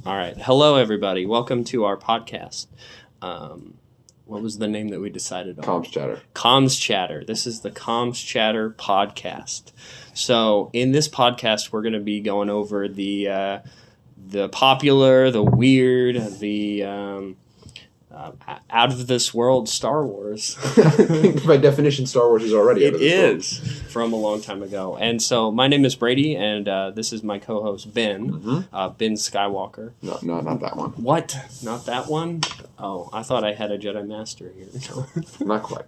All right. Hello, everybody. Welcome to our podcast. What was the name that we decided on? Comms Chatter. Comms Chatter. This is the Comms Chatter podcast. So in this podcast, we're going to be going over the popular, the weird, the out of this world Star Wars. By definition, Star Wars is already out of this world. From a long time ago. And so my name is Brady, and this is my co-host Ben, Ben Skywalker. No, not that one. What? Not that one? Oh, I thought I had a Jedi Master here. Not quite.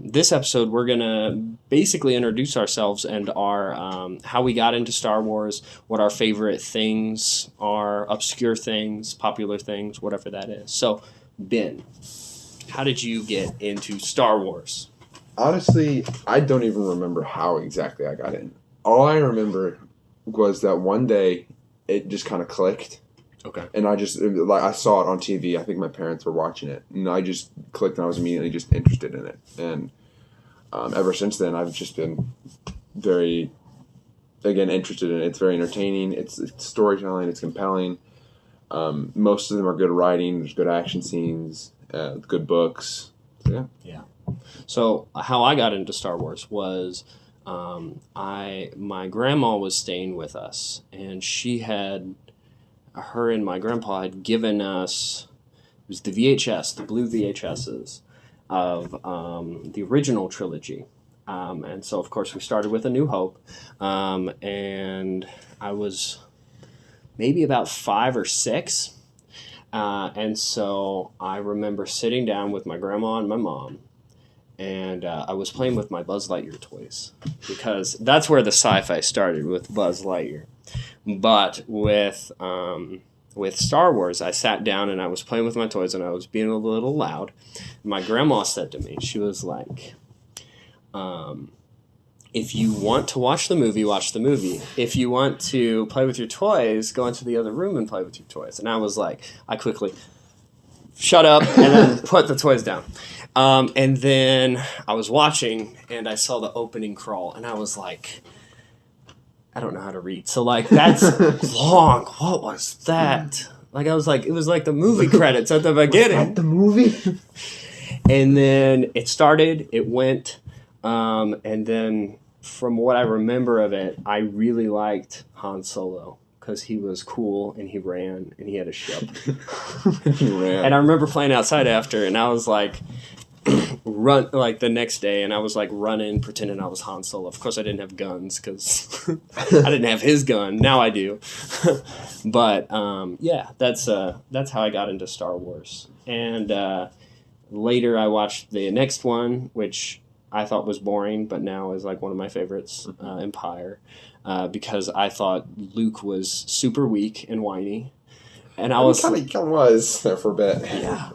This episode, we're going to basically introduce ourselves and our how we got into Star Wars, what our favorite things are, obscure things, popular things, whatever that is. So, Ben, how did you get into Star Wars? Honestly, I don't even remember how exactly I got in. All I remember was that one day it just kind of clicked. Okay. And I saw it on TV. I think my parents were watching it. And I just clicked and I was immediately just interested in it. And ever since then, I've just been very, again, interested in it. It's very entertaining. It's storytelling. It's compelling. Most of them are good writing. There's good action scenes, good books. So, yeah. Yeah. So how I got into Star Wars was my grandma was staying with us, and her and my grandpa had given us, it was the VHS, the blue VHSs of the original trilogy. And so, of course, we started with A New Hope, and I was maybe about 5 or 6. And so I remember sitting down with my grandma and my mom, and I was playing with my Buzz Lightyear toys, because that's where the sci-fi started, with Buzz Lightyear. But with Star Wars, I sat down and I was playing with my toys, and I was being a little loud. My grandma said to me, she was like, if you want to watch the movie, watch the movie. If you want to play with your toys, go into the other room and play with your toys. And I was like, I quickly shut up and then put the toys down. And then I was watching, and I saw the opening crawl, and I was like, I don't know how to read. So, like, that's long. What was that? Like, I was like, it was like the movie credits at the beginning. Was that the movie? And then it started, it went, and then from what I remember of it, I really liked Han Solo, because he was cool, and he ran, and he had a ship. He ran. And I remember playing outside after, and I was like, run, like the next day, and I was like running, pretending I was Han Solo. Of course, I didn't have guns, because I didn't have his gun. Now I do. But yeah, that's how I got into Star Wars. And later, I watched the next one, which I thought was boring, but now is like one of my favorites, Empire, because I thought Luke was super weak and whiny, and I was kind of was there for a bit. Yeah.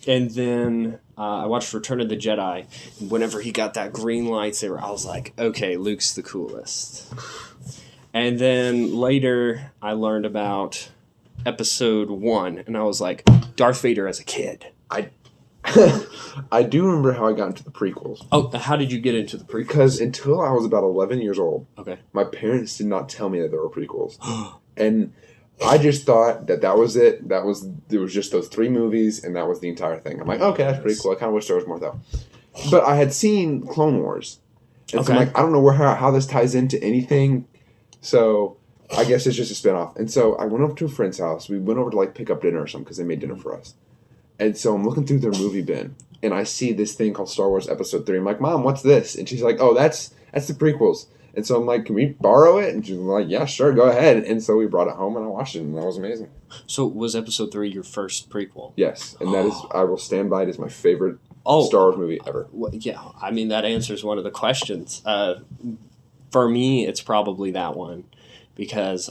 And then I watched Return of the Jedi. Whenever he got that green lightsaber, I was like, okay, Luke's the coolest. And then later, I learned about Episode 1, and I was like, Darth Vader as a kid. I do remember how I got into the prequels. Oh, how did you get into the prequels? Because until I was about 11 years old, okay, my parents did not tell me that there were prequels. And I just thought that was it. There was just those 3 movies, and that was the entire thing. I'm like, okay, that's pretty cool. I kind of wish there was more, though. But I had seen Clone Wars. And so I'm like, I don't know how this ties into anything. So I guess it's just a spinoff. And so I went over to a friend's house. We went over to, like, pick up dinner or something, because they made dinner for us. And so I'm looking through their movie bin, and I see this thing called Star Wars Episode 3. I'm like, Mom, what's this? And she's like, oh, that's the prequels. And so I'm like, can we borrow it? And she's like, yeah, sure, go ahead. And so we brought it home, and I watched it, and that was amazing. So was Episode 3 your first prequel? Yes, and that is, I will stand by it, as my favorite Star Wars movie ever. Well, yeah, I mean, that answers one of the questions. For me, it's probably that one, because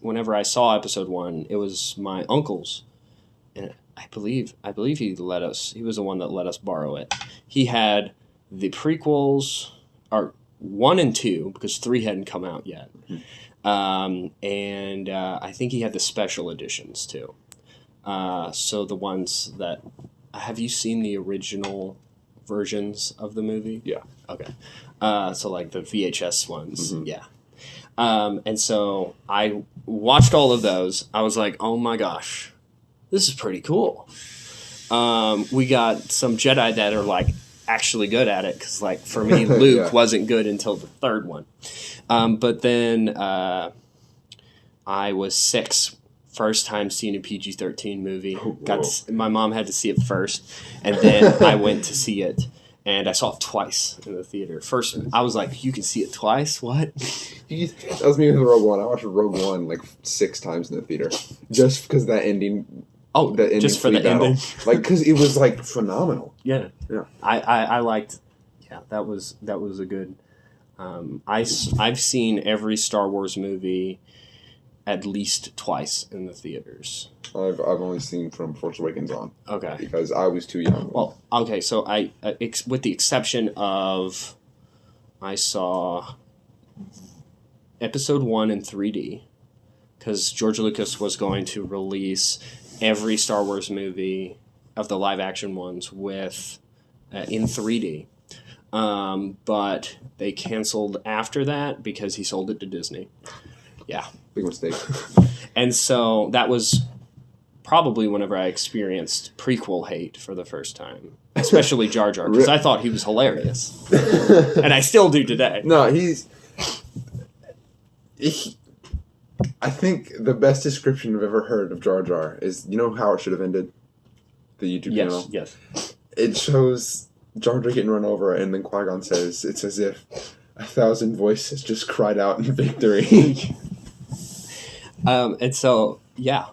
whenever I saw Episode 1, it was my uncle's, and I believe he was the one that let us borrow it. He had the prequels, or 1 and 2, because 3 hadn't come out yet. Mm-hmm. And I think he had the special editions too. So the ones that, have you seen the original versions of the movie? Yeah. Okay. So like the VHS ones, yeah. And so I watched all of those. I was like, oh my gosh, this is pretty cool. We got some Jedi that are like actually good at it, because like for me, Luke wasn't good until the third one. But then I was 6, first time seeing a PG-13 movie. My mom had to see it first, and then I went to see it, and I saw it twice in the theater. First, I was like, "You can see it twice? What?" That was me with Rogue One. I watched Rogue One like 6 times in the theater, just because that ending. Oh, the ending just for the battle. ending, like because it was like phenomenal. Yeah. I liked. Yeah, that was a good. I've seen every Star Wars movie at least twice in the theaters. I've only seen from Force Awakens on. Okay. Because I was too young. Well, okay, so I with the exception of, I saw Episode 1 in 3D, because George Lucas was going to release every Star Wars movie of the live action ones with in 3D. But they canceled after that because he sold it to Disney. Yeah. Big mistake. And so that was probably whenever I experienced prequel hate for the first time, especially Jar Jar, because I thought he was hilarious. And I still do today. No, I think the best description I've ever heard of Jar Jar is, you know how it should have ended? The YouTube channel? Yes. It shows Jar Jar getting run over, and then Qui-Gon says, it's as if 1,000 voices just cried out in victory. And so, yeah,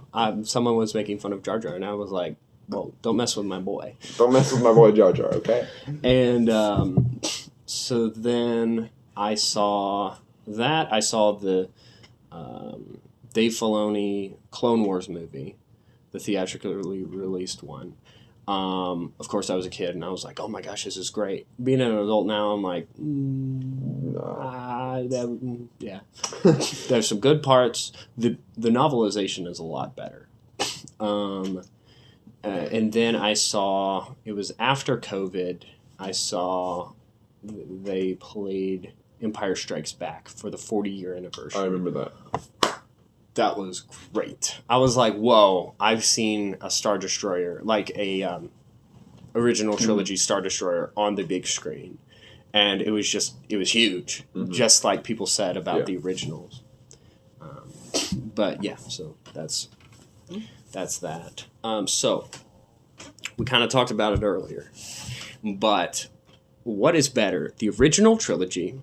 someone was making fun of Jar Jar, and I was like, well, don't mess with my boy. Don't mess with my boy Jar Jar, okay? And so then I saw that. I saw the Dave Filoni Clone Wars movie, the theatrically released one. Of course, I was a kid, and I was like, oh my gosh, this is great. Being an adult now, I'm like, yeah. There's some good parts. The novelization is a lot better. And then I saw, it was after COVID, I saw they played Empire Strikes Back for the 40-year anniversary. I remember that. That was great. I was like, whoa, I've seen a Star Destroyer, like a original trilogy Star Destroyer on the big screen. And it was huge, just like people said about the originals. But yeah, so that's that. So we kind of talked about it earlier, but what is better, the original trilogy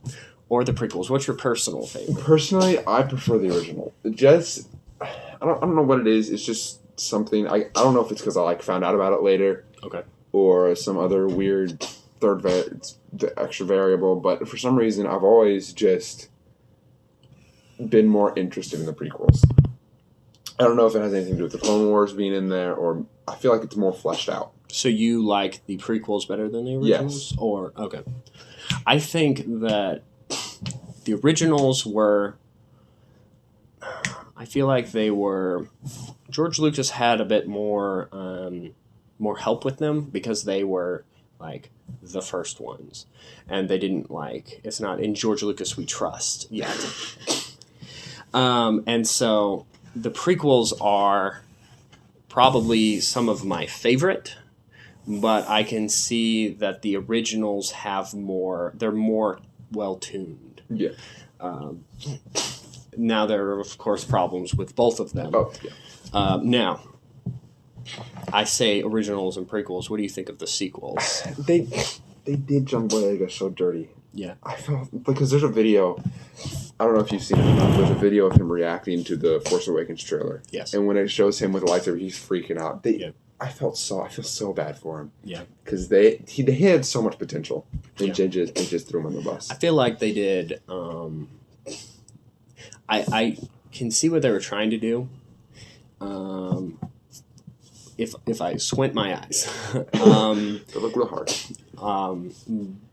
or the prequels? What's your personal favorite? Personally, I prefer the original. Just, I don't know what it is. It's just something. I don't know if it's because I found out about it later. Okay. Or some other weird extra variable. But for some reason, I've always just been more interested in the prequels. I don't know if it has anything to do with the Clone Wars being in there, or I feel like it's more fleshed out. So you like the prequels better than the originals? Yes. Or, okay. I think that the originals were, I feel like they were, George Lucas had a bit more help with them because they were like the first ones. And they didn't it's not in George Lucas we trust yet. And so the prequels are probably some of my favorite, but I can see that the originals they're more well-tuned. Yeah. Now there are, of course, problems with both of them. Oh, yeah. Now, I say originals and prequels. What do you think of the sequels? They did John Boyega so dirty. Yeah. I felt, because there's a video, I don't know if you've seen it or not, there's a video of him reacting to the Force Awakens trailer. Yes. And when it shows him with a lightsaber, he's freaking out. Yeah. I feel so bad for him. Yeah. Because they had so much potential, and just threw him on the bus. I feel like they did. I can see what they were trying to do. If I squint my eyes, They look real hard.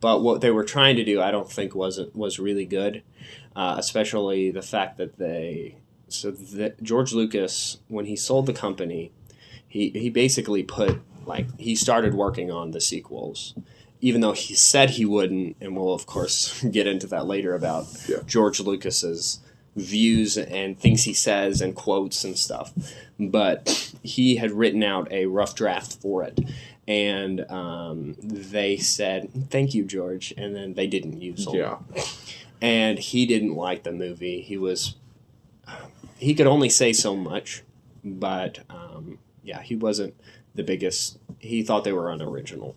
but what they were trying to do, I don't think was really good. Especially the fact that George Lucas, when he sold the company, he basically he started working on the sequels, even though he said he wouldn't, and we'll of course get into that later about George Lucas's views and things he says and quotes and stuff. But he had written out a rough draft for it. And they said, "Thank you, George," and then they didn't use them. Yeah. And he didn't like the movie. He could only say so much, but he wasn't the biggest. He thought they were unoriginal.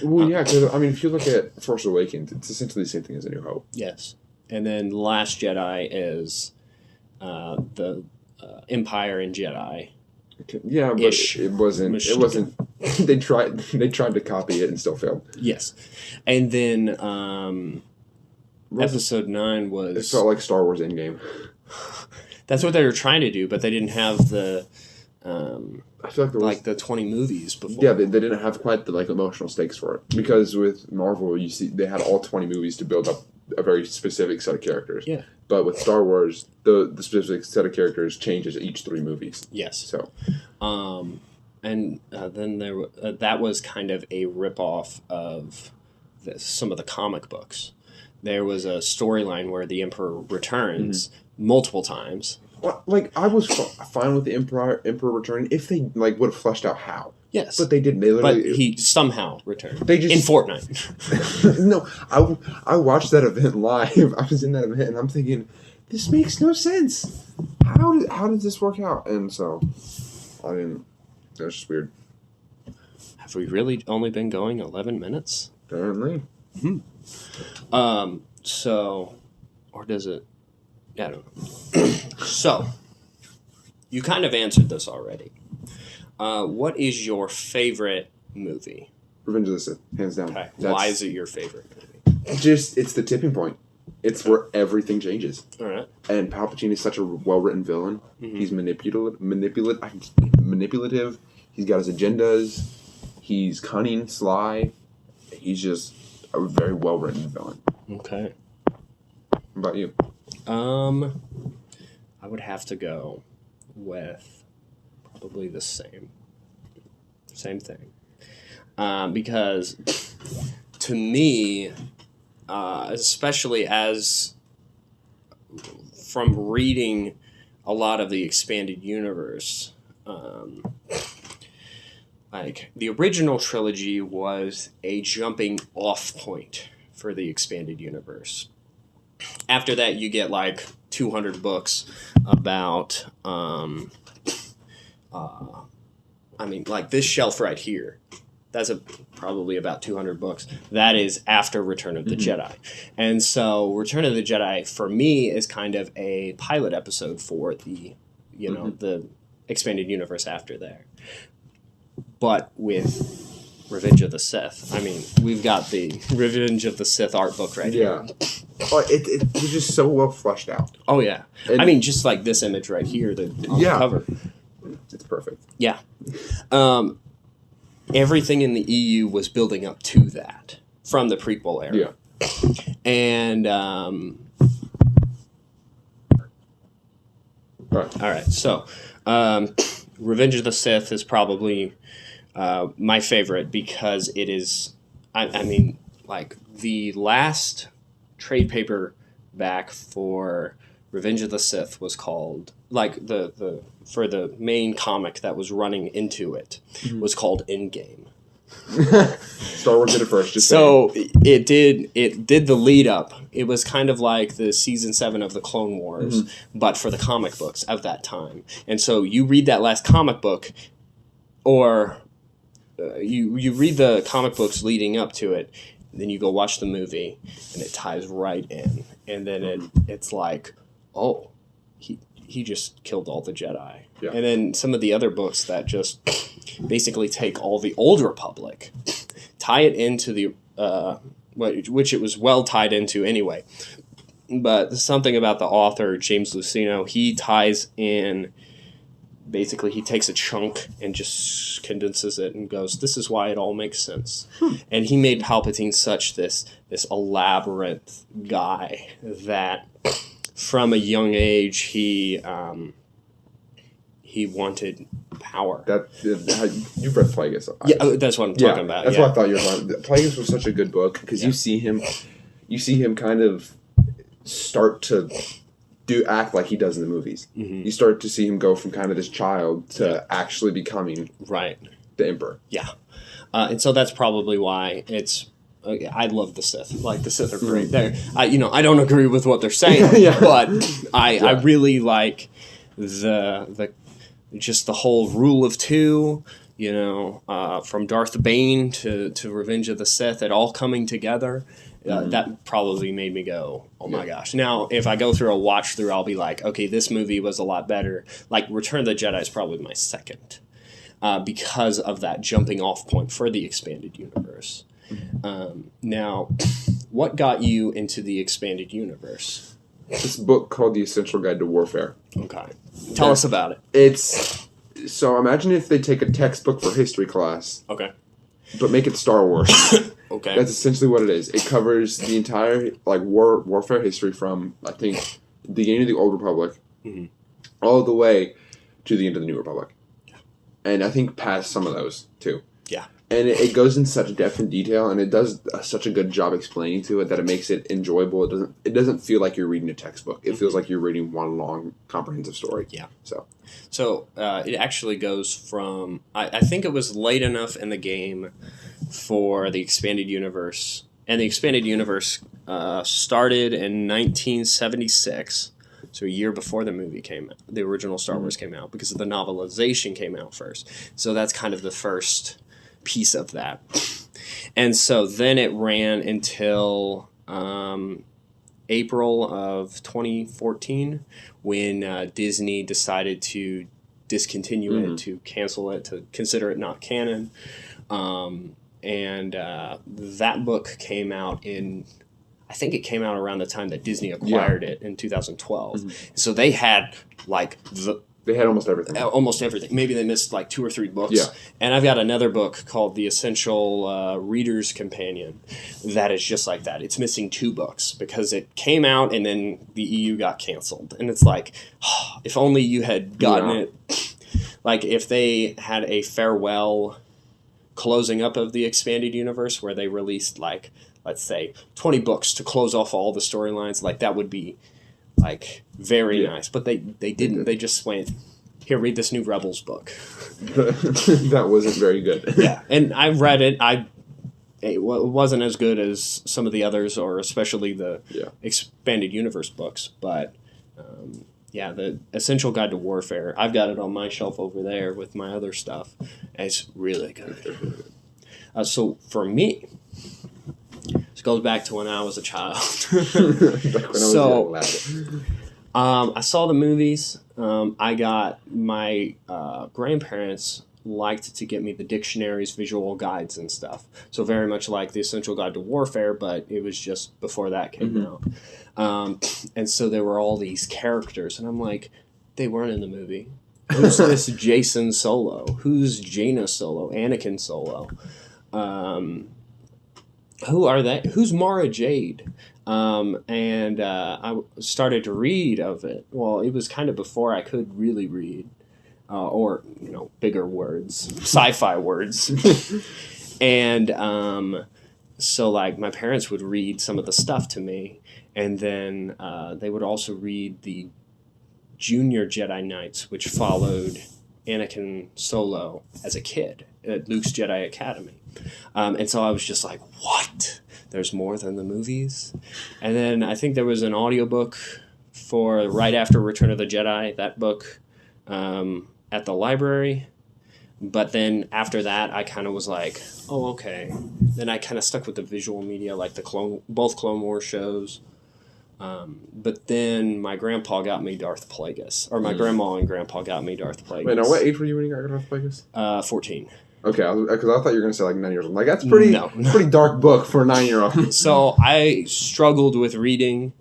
Well, yeah, because I mean, if you look at Force Awakens, it's essentially the same thing as A New Hope. Yes, and then Last Jedi is the Empire and Jedi. Yeah, but it wasn't. It wasn't. They tried to copy it and still failed. Yes, and then Episode 9 was. It felt like Star Wars Endgame. That's what they were trying to do, but they didn't have the. I feel like there was the 20 movies before. Yeah, they didn't have quite the emotional stakes for it, because with Marvel, you see they had all 20 movies to build up a very specific set of characters. Yeah. But with Star Wars, the specific set of characters changes each 3 movies. Yes. So. And then that was kind of a ripoff of some of the comic books. There was a storyline where the Emperor returns multiple times. Well, I was fine with the Emperor returning if they would have fleshed out how. Yes, but they didn't. They literally, but he somehow returned. They just in Fortnite. No, I watched that event live. I was in that event, and I'm thinking, this makes no sense. How did this work out? And so, I mean, it was just weird. Have we really only been going 11 minutes? Apparently. So, or does it? Yeah, I don't know. So, you kind of answered this already. What is your favorite movie? Revenge of the Sith, hands down. Okay. Why is it your favorite movie? It's the tipping point. It's where everything changes. All right. And Palpatine is such a well-written villain. Mm-hmm. He's manipulative. He's got his agendas. He's cunning, sly. He's just a very well-written villain. Okay. What about you? I would have to go with probably the same thing. Because to me, especially as from reading a lot of the expanded universe, the original trilogy was a jumping off point for the expanded universe. After that, you get 200 books about, this shelf right here. That's probably about 200 books. That is after Return of the Jedi. And so Return of the Jedi, for me, is kind of a pilot episode for the, the expanded universe after there. But with Revenge of the Sith, we've got the Revenge of the Sith art book right here. Oh, it's just so well fleshed out. Oh, yeah. And, just like this image right here on the cover. It's perfect. Yeah. Everything in the EU was building up to that from the prequel era. Yeah. And, all right. So, Revenge of the Sith is probably my favorite because it is, the last trade paperback for Revenge of the Sith was called, for the main comic that was running into it, was called Endgame. Star Wars did it first. It did the lead up. It was kind of like the season 7 of the Clone Wars, but for the comic books of that time. And so you read that last comic book, or you read the comic books leading up to it, then you go watch the movie, and it ties right in. And then it's like, oh, he just killed all the Jedi. Yeah. And then some of the other books that just basically take all the Old Republic, tie it into the which it was well tied into anyway. But something about the author, James Luceno, he ties in, basically he takes a chunk and just condenses it and goes, this is why it all makes sense. And he made Palpatine such this elaborate guy that from a young age he wanted power. You've read Plagueis. Yeah, that's what I'm talking about. That's what I thought you were talking about. Plagueis was such a good book because you see him kind of start to do act like he does in the movies. Mm-hmm. You start to see him go from kind of this child to actually becoming right the Emperor. Yeah, and so that's probably why it's. I love the Sith. Like, the Sith are great. I don't agree with what they're saying, but I really like the just the whole rule of two. From Darth Bane to Revenge of the Sith, it all coming together. That probably made me go, oh my gosh. Now, if I go through a watch through, I'll be like, okay, this movie was a lot better. Like, Return of the Jedi is probably my second because of that jumping off point for the expanded universe. Now, what got you into the expanded universe? This book called The Essential Guide to Warfare. Okay. Tell us about it. So imagine if they take a textbook for history class. Okay. But make it Star Wars. Okay. That's essentially what it is. It covers the entire warfare history from, I think, the beginning of the Old Republic all the way to the end of the New Republic. Yeah. And I think past some of those, too. Yeah. And it goes in such depth and detail, and it does such a good job explaining to it that it makes it enjoyable. It doesn't feel like you're reading a textbook. It feels like you're reading one long, comprehensive story. Yeah. So it actually goes from... I think it was late enough in the game for the expanded universe. And the expanded universe started in 1976. So a year before the movie came out. The original Star Wars came out, because the novelization came out first. So that's kind of the first piece of that. And so then it ran until April of 2014, when Disney decided to discontinue it, to cancel it, to consider it not canon. And that book came out I think it came out around the time that Disney acquired it in 2012. So they had they had almost everything. Almost everything. Maybe they missed 2 or 3 books. Yeah. And I've got another book called The Essential Reader's Companion that is just like that. It's missing 2 books because it came out and then the EU got canceled. And it's like, if only you had gotten it. Like, if they had a farewell closing up of the expanded universe where they released, let's say, 20 books to close off all the storylines, that would be... very nice, but they didn't. They just went, here, read this new Rebels book. That wasn't very good. Yeah, and I read it. It wasn't as good as some of the others, or especially the expanded universe books. But the Essential Guide to Warfare, I've got it on my shelf over there with my other stuff. It's really good. So for me. This goes back to when I was a child. I saw the movies. I got my grandparents liked to get me the dictionaries, visual guides, and stuff. So very much like The Essential Guide to Warfare, but it was just before that came out. And so there were all these characters, and I'm like, they weren't in the movie. Who's this Jason Solo? Who's Jaina Solo? Anakin Solo? Who are they? Who's Mara Jade? And I started to read of it. Well, it was kind of before I could really read, or bigger words, sci-fi words. And so my parents would read some of the stuff to me, and then they would also read the Junior Jedi Knights, which followed Anakin Solo as a kid at Luke's Jedi Academy. And so I was just like, what? There's more than the movies? And then I think there was an audiobook for right after Return of the Jedi, that book, at the library. But then after that, I kind of was like, oh, okay. Then I kind of stuck with the visual media, like both Clone Wars shows. But then my grandpa got me Darth Plagueis. Or my grandma and grandpa got me Darth Plagueis. Wait, now what age were you when you got Darth Plagueis? 14. Okay, because I thought you were going to say 9 years old. That's pretty dark book for a 9-year-old. So I struggled with reading,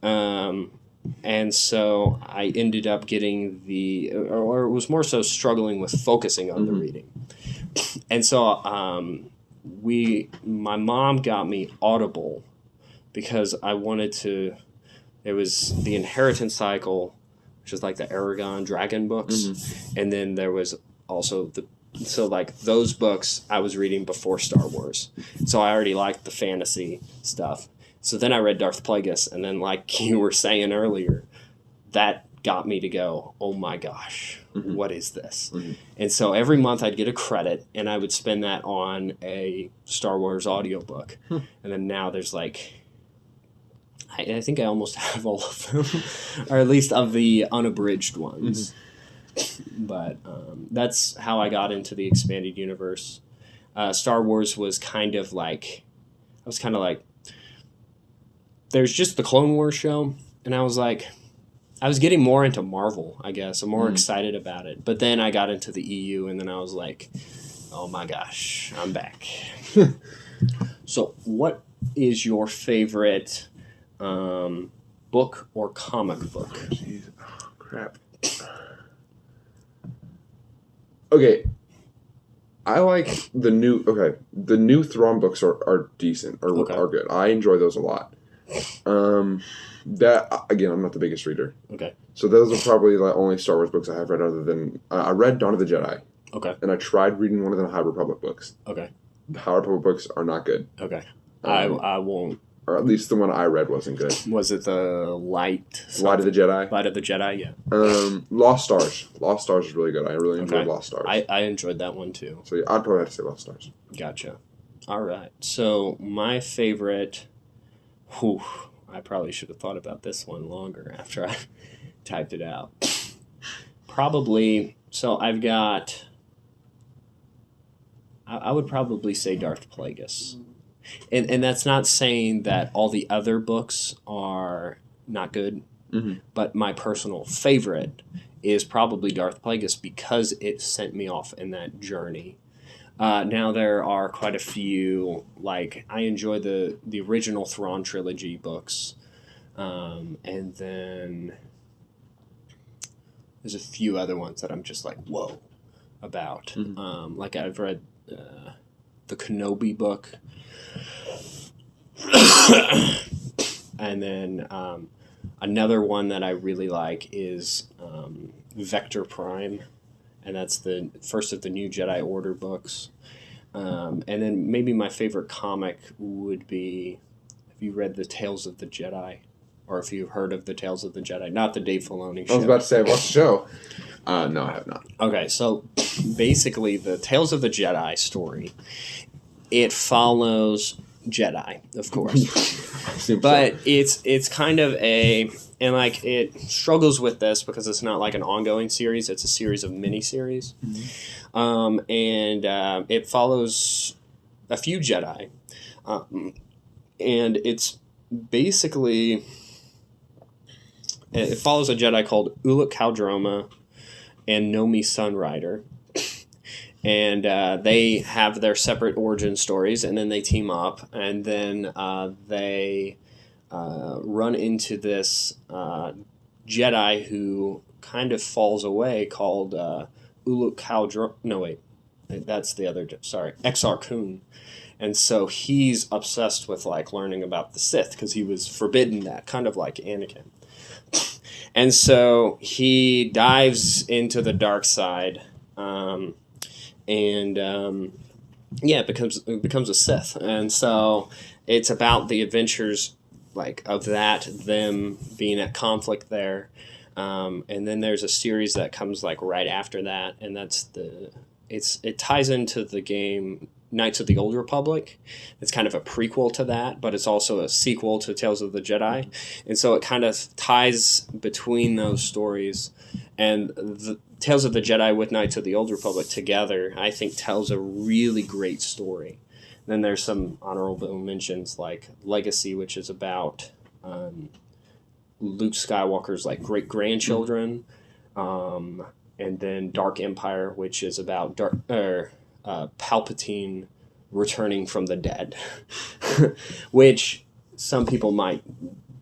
and so I ended up getting or it was more so struggling with focusing on the reading. And so my mom got me Audible because I wanted to. It was the Inheritance Cycle, which is the Aragon Dragon books, and then there was also those books I was reading before Star Wars. So I already liked the fantasy stuff. So then I read Darth Plagueis, and then like you were saying earlier, that got me to go, oh my gosh, what is this? Mm-hmm. And so every month I'd get a credit, and I would spend that on a Star Wars audiobook. And then now there's like, I think I almost have all of them, or at least of the unabridged ones. But that's how I got into the expanded universe. Star Wars was kind of like, there's just the Clone Wars show, and I was like, I was getting more into Marvel, I guess. I'm more excited about it. But then I got into the EU, and then I was like, oh my gosh, I'm back. So what is your favorite book or comic book? Jeez. Oh, crap. Okay. I like the new Thrawn books are decent, are good. I enjoy those a lot. That, again, I'm not the biggest reader. Okay. So those are probably the only Star Wars books I have read other than... I read Dawn of the Jedi. Okay. And I tried reading one of the High Republic books. Okay. The High Republic books are not good. Okay. I won't. Or at least the one I read wasn't good. Was it the Light of the Jedi? Light of the Jedi, yeah. Lost Stars. Lost Stars is really good. I really enjoyed Lost Stars. I enjoyed that one too. So yeah, I'd probably have to say Lost Stars. Gotcha. All right. So my favorite... I probably should have thought about this one longer after I typed it out. Probably... So I've got... I would probably say Darth Plagueis. And that's not saying that all the other books are not good, but my personal favorite is probably Darth Plagueis because it sent me off in that journey. Now there are quite a few, like I enjoy the original Thrawn trilogy books, and then there's a few other ones that I'm just like, whoa, about. Like I've read the Kenobi book. And then another one that I really like is Vector Prime, and that's the first of the New Jedi Order books. And then maybe my favorite comic would be, have you read the Tales of the Jedi? Or if you've heard of the Tales of the Jedi, not the Dave Filoni show. I was about to say, what's the show? No, I have not. Okay, so basically the Tales of the Jedi story, it follows Jedi, of course. But it's kind of and like it struggles with this because it's not like an ongoing series, it's a series of mini-series. And it follows a few Jedi. And it's basically... It follows a Jedi called Ulic Qel-Droma and Nomi Sunrider. And they have their separate origin stories, and then they team up, and then they run into this Jedi who kind of falls away called Ulic Qel-Droma. No, wait. That's the other... Sorry. Exar Kun. And so he's obsessed with, like, learning about the Sith, because he was forbidden that, kind of like Anakin. And so he dives into the dark side, becomes a Sith. And so it's about the adventures like of that, them being at conflict there. And then there's a series that comes like right after that, and that's it ties into the game Knights of the Old Republic. It's kind of a prequel to that, but it's also a sequel to Tales of the Jedi. And so it kind of ties between those stories. And the Tales of the Jedi with Knights of the Old Republic together, I think, tells a really great story. Then there's some honorable mentions like Legacy, which is about Luke Skywalker's like great-grandchildren. And then Dark Empire, which is about Palpatine returning from the dead, which some people might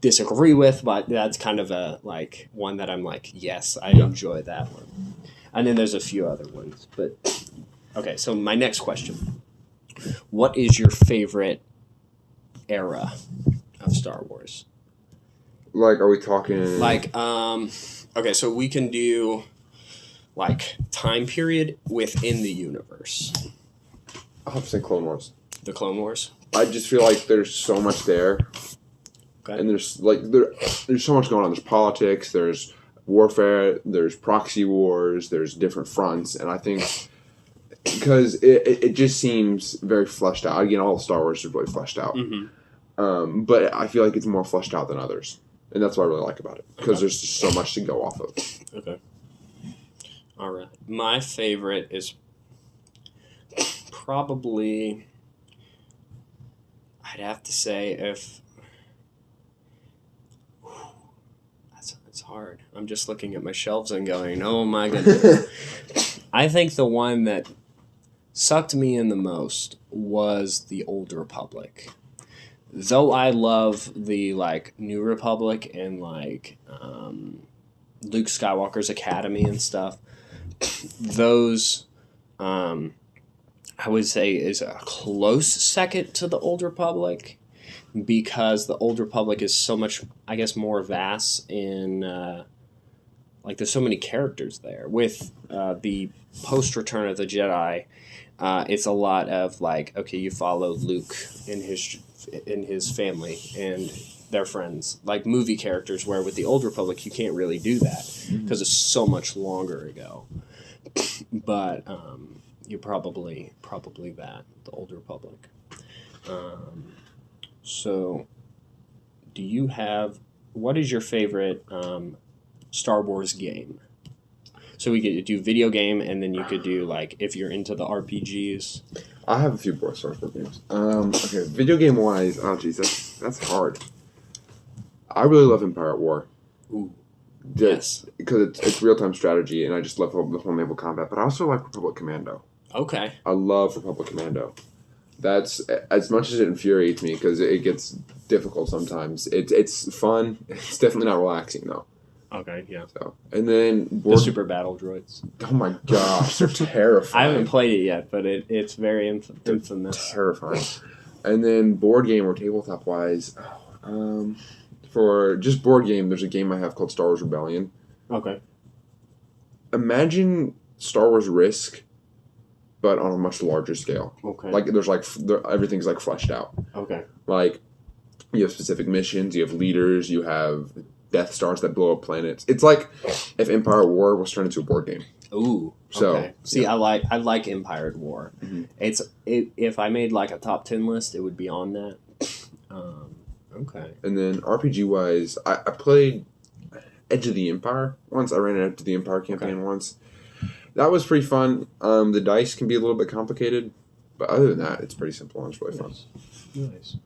disagree with, but that's kind of a like one that I'm like, yes, I enjoy that one. And then there's a few other ones, but okay. So my next question: what is your favorite era of Star Wars? Like, are we talking like okay, so we can do like time period within the universe. I'll have to say Clone Wars. The Clone Wars? I just feel like there's so much there. Okay. And there's so much going on. There's politics, there's warfare, there's proxy wars, there's different fronts, and I think because it just seems very fleshed out. Again, all of Star Wars is really fleshed out. Mm-hmm. But I feel like it's more fleshed out than others. And that's what I really like about it. Because there's just so much to go off of. Okay. All right. My favorite is probably, I'd have to say it's hard. I'm just looking at my shelves and going, oh my goodness. I think the one that sucked me in the most was the Old Republic. Though I love the New Republic and Luke Skywalker's Academy and stuff, those I would say is a close second to the Old Republic, because the Old Republic is so much, I guess, more vast in there's so many characters there. With the post Return of the Jedi, it's a lot of you follow Luke in his family and their friends, like movie characters, where with the Old Republic you can't really do that because it's so much longer ago. But you probably that, the Old Republic. So what is your favorite Star Wars game? So we could do video game, and then you could do if you're into the RPGs. I have a few more Star Wars games. Okay, video game wise, oh geez, that's hard. I really love Empire at War. Ooh. Yes, because it's real time strategy, and I just love the whole naval combat. But I also like Republic Commando. Okay. I love Republic Commando. That's as much as it infuriates me because it gets difficult sometimes. It's fun. It's definitely not relaxing though. Okay, yeah. So, and then the super battle droids. Oh my gosh, they're terrifying. I haven't played it yet, but it's very infamous. Terrifying. And then board game or tabletop wise, for just board game, there's a game I have called Star Wars Rebellion. Okay. Imagine Star Wars Risk, but on a much larger scale. Okay. There's everything's fleshed out. Okay. You have specific missions, you have leaders, you have Death Stars that blow up planets. It's like if Empire at War was turned into a board game. Ooh. So okay. See, yeah. I like Empire at War. Mm-hmm. If I made a top 10 list, it would be on that. Okay. And then RPG wise, I played Edge of the Empire once. I ran Edge of the Empire campaign once. That was pretty fun. The dice can be a little bit complicated, but other than that, it's pretty simple and it's really fun. Nice.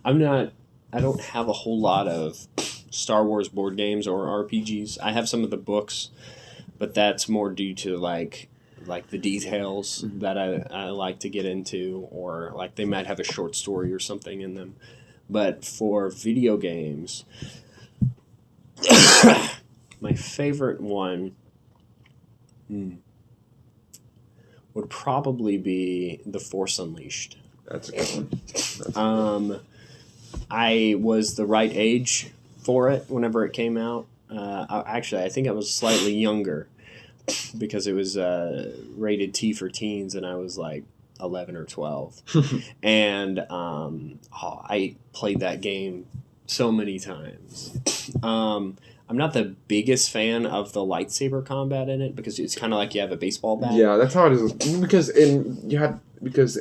I don't have a whole lot of Star Wars board games or RPGs. I have some of the books, but that's more due to the details that I like to get into, or they might have a short story or something in them. But for video games, my favorite one would probably be The Force Unleashed. That's a good one. I was the right age for it whenever it came out. I think I was slightly younger because it was rated T for teens, and I was 11 or 12. And I played that game so many times. I'm not the biggest fan of the lightsaber combat in it because it's kind of you have a baseball bat. Yeah, that's how it is. Because in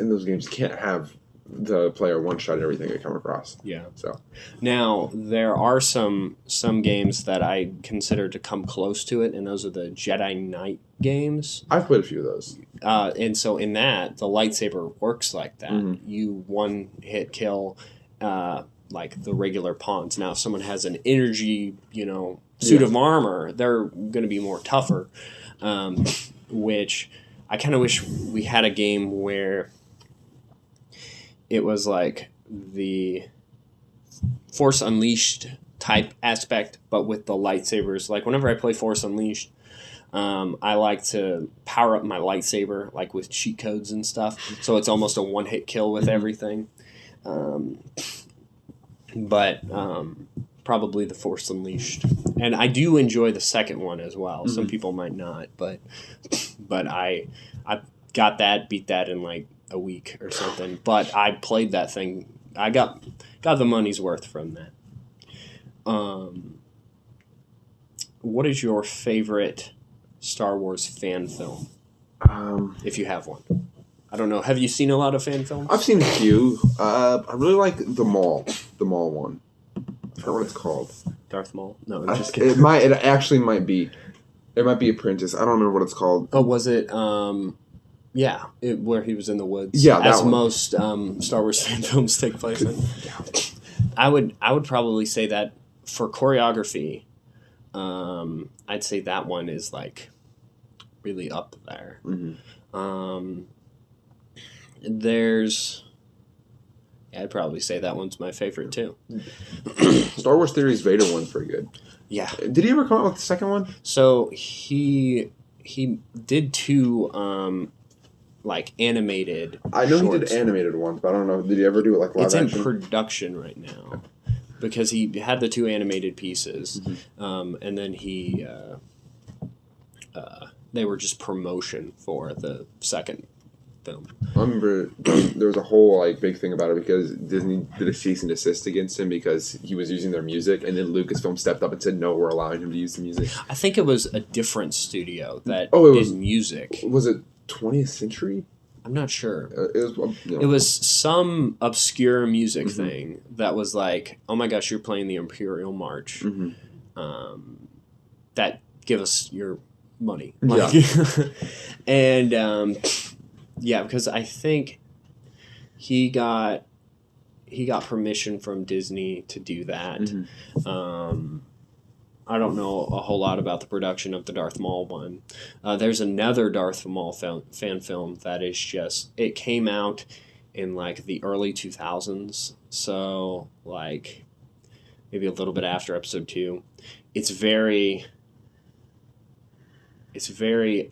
those games you can't have the player one-shot everything they come across. Yeah. So now there are some games that I consider to come close to it, and those are the Jedi Knight games. I've played a few of those. And so in that, the lightsaber works like that. Mm-hmm. You one-hit kill the regular pawns. Now, if someone has an energy, suit of armor, they're going to be more tougher, which I kind of wish we had a game where it was the Force Unleashed type aspect, but with the lightsabers. Whenever I play Force Unleashed, I like to power up my lightsaber with cheat codes and stuff, so it's almost a one-hit kill with everything. But probably the Force Unleashed, and I do enjoy the second one as well. Some people might not, but I got beat that in a week or something. But I played that thing. I got the money's worth from that. What is your favorite Star Wars fan film? If you have one. I don't know. Have you seen a lot of fan films? I've seen a few. I really like the Maul one. I forgot what it's called. Darth Maul? No, I'm just kidding. It actually might be. It might be Apprentice. I don't remember what it's called. Oh, was it? Yeah, where he was in the woods. Yeah, that as one. most Star Wars fan films take place in. I would probably say that for choreography, I'd say that one is like really up there. Mm-hmm. I'd probably say that one's my favorite too. Star Wars Theory's Vader one's pretty good. Yeah. Did he ever come out with the second one? So he did two like animated. I know shorts. he did animated ones, but I don't know. Did he ever do it like live It's action? in production right now because he had the two animated pieces, and then they were just promotion for the second film. I remember there was a whole like big thing about it because Disney did a cease and desist against him because he was using their music, and then Lucasfilm stepped up and said, "No, we're allowing him to use the music." I think it was a different studio that was music. Was it 20th Century? I'm not sure. It was some obscure music thing that was like, "Oh my gosh, you're playing the Imperial March." That give us your money. Like, and yeah, because I think he got permission from Disney to do that. I don't know a whole lot about the production of the Darth Maul one. There's another Darth Maul fan film that is just, it came out in like the early 2000s, so like maybe a little bit after episode 2. It's very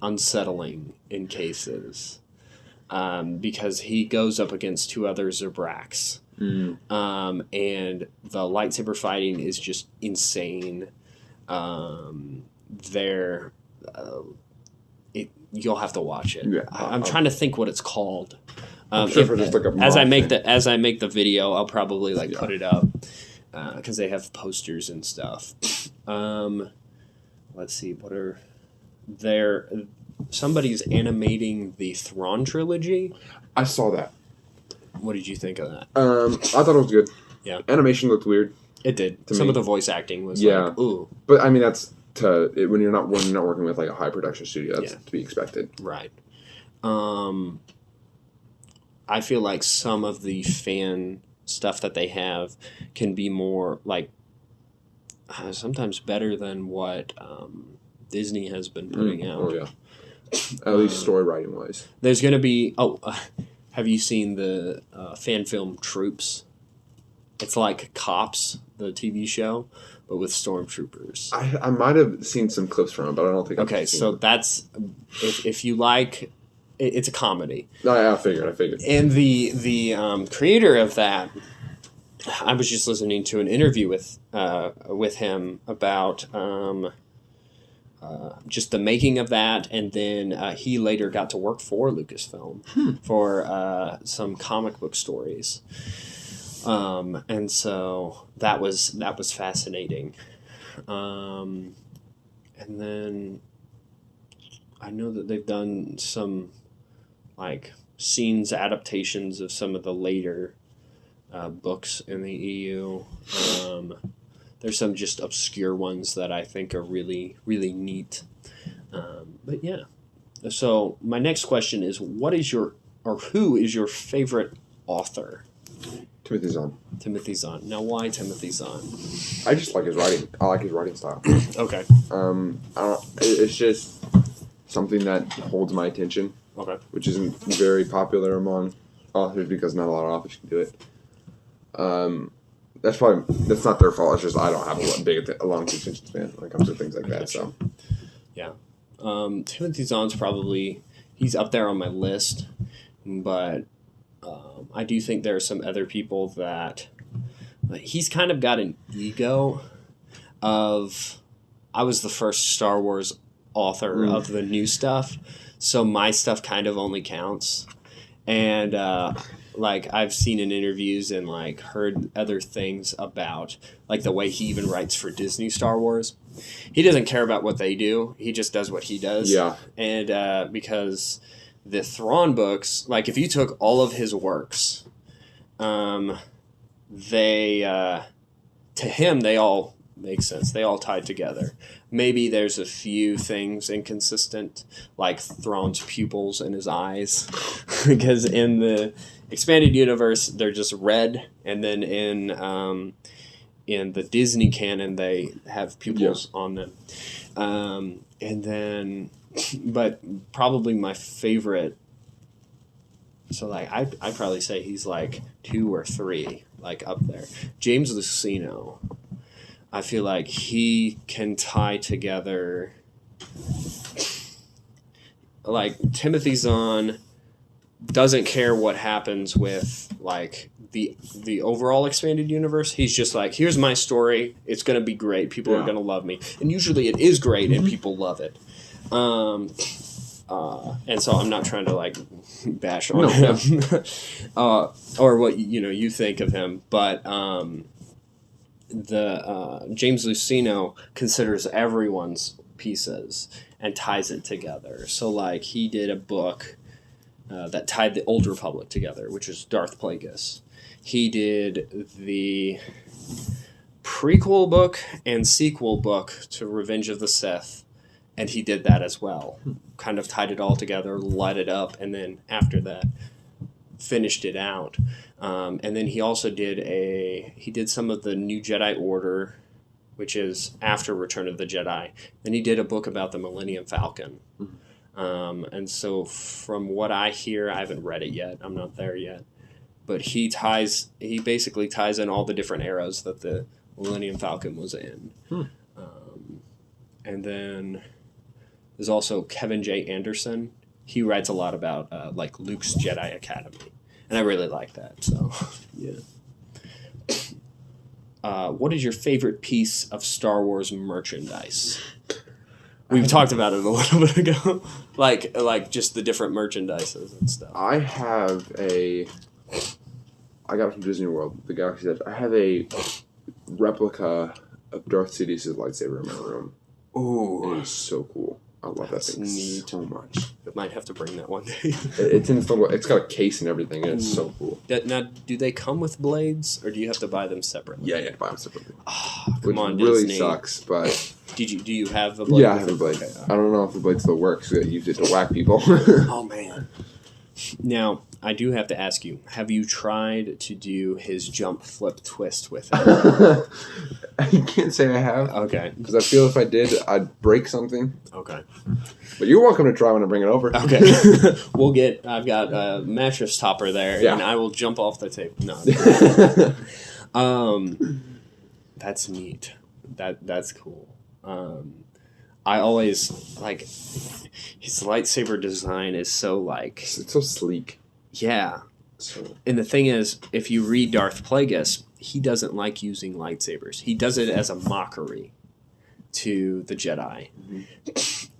unsettling in cases. Because he goes up against two other Zabraks. And the lightsaber fighting is just insane. You'll have to watch it. Yeah, I'm trying to think what it's called. Sure for just like a as I make the video, I'll probably put it up because they have posters and stuff. Let's see, what are there? Somebody's animating the Thrawn trilogy. I saw that. What did you think of that? I thought it was good. Yeah, animation looked weird. It did. Some me. of the voice acting was like, ooh. But I mean, that's when you're not working with like a high production studio. That's to be expected. Right. I feel like some of the fan stuff that they have can be more like sometimes better than what Disney has been putting out. Oh yeah. At least story writing wise. There's going to be have you seen the fan film Troops? It's like Cops, the TV show, but with stormtroopers. I might have seen some clips from it, but I don't think. Okay, so that's if you like, it's a comedy. No, I figured. And the creator of that, I was just listening to an interview with him about just the making of that, and then he later got to work for Lucasfilm for some comic book stories. And so that was fascinating. And then I know that they've done some like scenes adaptations of some of the later books in the EU. There's some just obscure ones that I think are really, really neat. But yeah. So my next question is, who is your favorite author? Timothy Zahn. Timothy Zahn. Now, why Timothy Zahn? I just like his writing. I like his writing style. Okay. It's just something that holds my attention. Okay. Which isn't very popular among authors because not a lot of authors can do it. That's not their fault. It's just I don't have a long attention span when it comes to things like that. So. Yeah. Timothy Zahn's he's up there on my list, but I do think there are some other people that he's kind of got an ego of I was the first Star Wars author of the new stuff, so my stuff kind of only counts. And like I've seen in interviews and like heard other things about like the way he even writes for Disney Star Wars. He doesn't care about what they do. He just does what he does. Yeah. And because the Thrawn books, like if you took all of his works, they to him they all make sense. They all tied together. Maybe there's a few things inconsistent, like Thrawn's pupils in his eyes, because in the expanded universe they're just red, and then in the Disney canon they have pupils on them. And then, but probably my favorite. So like I probably say he's like 2 or 3, like up there. James Luceno. I feel like he can tie together, like Timothy Zahn doesn't care what happens with like the overall expanded universe. He's just like, here's my story. It's going to be great. People are going to love me. And usually it is great and people love it. And so I'm not trying to like bash on him or what, you think of him, but, James Luceno considers everyone's pieces and ties it together. So like he did a book that tied the Old Republic together, which is Darth Plagueis. He did the prequel book and sequel book to Revenge of the Sith, and he did that as well. Kind of tied it all together, light it up, and then after that finished it out. And then he also did some of the New Jedi Order, which is after Return of the Jedi. Then he did a book about the Millennium Falcon. And so from what I hear, I haven't read it yet. I'm not there yet. But he basically ties in all the different eras that the Millennium Falcon was in. And then there's also Kevin J. Anderson. He writes a lot about like Luke's Jedi Academy. And I really like that. So, yeah. What is your favorite piece of Star Wars merchandise? We've talked about it a little bit ago. like just the different merchandises and stuff. I got it from Disney World, the Galaxy Edge. I have a replica of Darth Sidious's lightsaber in my room. Ooh. It is so cool. I love that thing so much. I might have to bring that one day. It's in it's got a case and everything, and it's so cool. Now, do they come with blades, or do you have to buy them separately? Yeah, you have to buy them separately. Oh, Which really sucks, but... Do you have a blade? Yeah, I have a blade. Okay. I don't know if the blade still works. I use it to whack people. Oh, man. Now, I do have to ask you, have you tried to do his jump, flip, twist with it? I can't say I have. Okay. Because I feel if I did, I'd break something. Okay. But you're welcome to try when I bring it over. Okay. I've got a mattress topper there, and I will jump off the table. No. That's neat. That's cool. I always, like, his lightsaber design is so, like... It's so sleek. Yeah. And the thing is, if you read Darth Plagueis, he doesn't like using lightsabers. He does it as a mockery to the Jedi. Mm-hmm.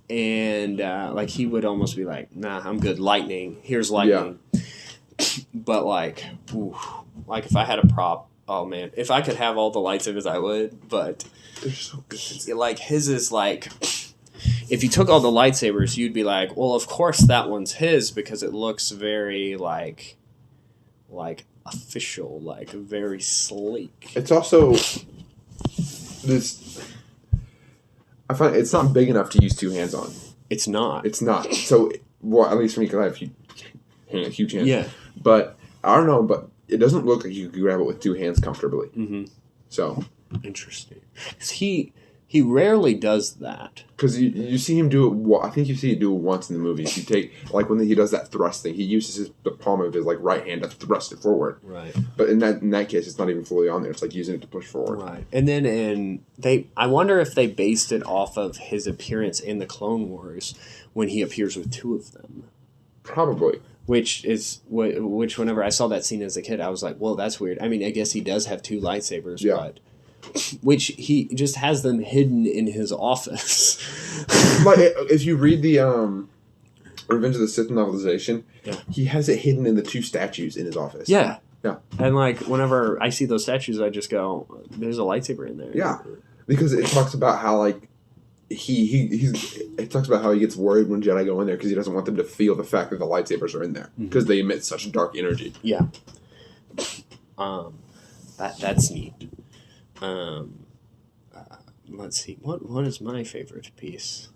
And, like, he would almost be like, nah, I'm good. Lightning. Here's lightning. Yeah. But, like, like, if I had a prop, oh, man. If I could have all the lightsabers, I would. But, they're so good. Like, his is, like... If you took all the lightsabers, you'd be like, well, of course that one's his because it looks very, like official, like, very sleek. It's also this... I find it's not big enough to use two hands on. It's not. It's not. So, well, at least for me, because I have huge hands. Yeah. But, I don't know, but it doesn't look like you could grab it with two hands comfortably. Mm-hmm. So... Interesting. Because he rarely does that. Because you see him do it. I think you see him do it once in the movies. You take like when he does that thrust thing. He uses the palm of his like right hand to thrust it forward. Right. But in that case, it's not even fully on there. It's like using it to push forward. Right. And then I wonder if they based it off of his appearance in the Clone Wars when he appears with two of them. Probably. Which whenever I saw that scene as a kid, I was like, "Whoa, that's weird." I mean, I guess he does have two lightsabers, but. Which he just has them hidden in his office. Like if you read the Revenge of the Sith novelization, Yeah. he has it hidden in the 2 statues in his office. Yeah. Yeah. And like whenever I see those statues, I just go, "There's a lightsaber in there." Yeah. Because it talks about how like it talks about how he gets worried when Jedi go in there because he doesn't want them to feel the fact that the lightsabers are in there because they emit such dark energy. Yeah. That's neat. Let's see. What is my favorite piece?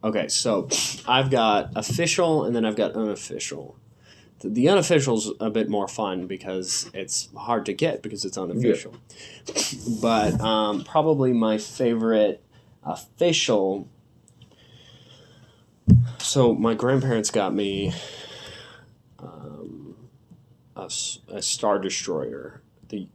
Okay, so I've got official and then I've got unofficial. The unofficial's a bit more fun because it's hard to get because it's unofficial. Yeah. But probably my favorite official. So my grandparents got me a Star Destroyer, the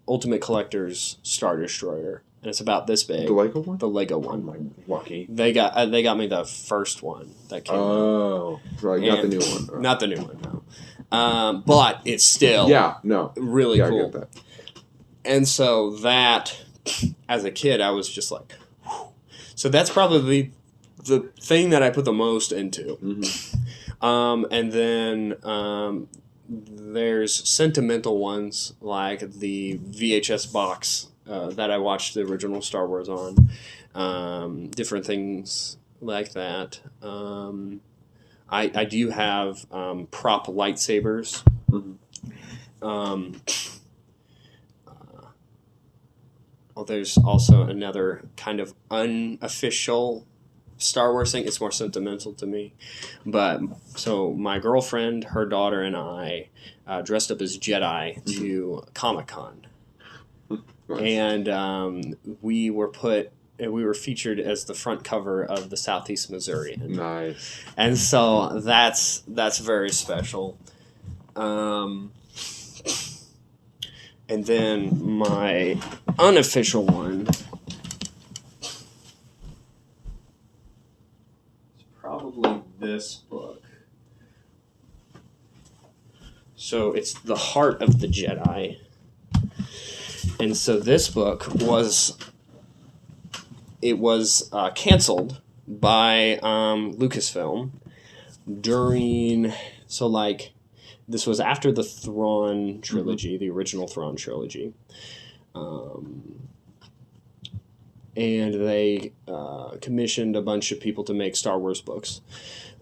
Ultimate Collector's Star Destroyer, and it's about this big. The Lego one. The Lego one. Oh my lucky. They got me the first one that came. Oh, right, not the new one. Oh. Not the new one, no. But it's still really cool. I get that. And so that, as a kid, I was just like, whew. So that's probably the thing that I put the most into. Mm-hmm. And then there's sentimental ones like the VHS box that I watched the original Star Wars on. Different things like that. I do have prop lightsabers. Mm-hmm. There's also another kind of unofficial Star Wars thing. It's more sentimental to me. But so my girlfriend, her daughter, and I dressed up as Jedi to Comic-Con. Nice. And we were featured as the front cover of the Southeast Missourian. Nice. And so that's very special. And then my unofficial one is probably this book. So it's The Heart of the Jedi. And so this book was canceled by Lucasfilm this was after the Thrawn trilogy, the original Thrawn trilogy. And they commissioned a bunch of people to make Star Wars books.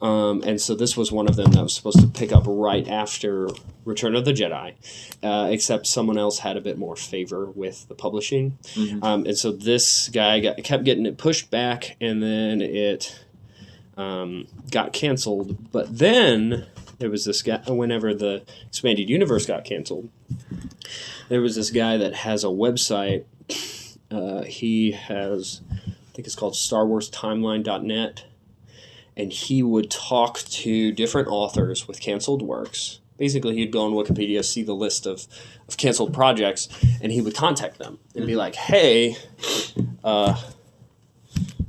And so this was one of them that was supposed to pick up right after Return of the Jedi, except someone else had a bit more favor with the publishing. Mm-hmm. And so this guy kept getting it pushed back, and then it got canceled. But then there was this guy, whenever the Expanded Universe got canceled, there was this guy that has a website. He has, I think it's called StarWarsTimeline.net, and he would talk to different authors with canceled works. Basically, he'd go on Wikipedia, see the list of canceled projects, and he would contact them and be like, hey,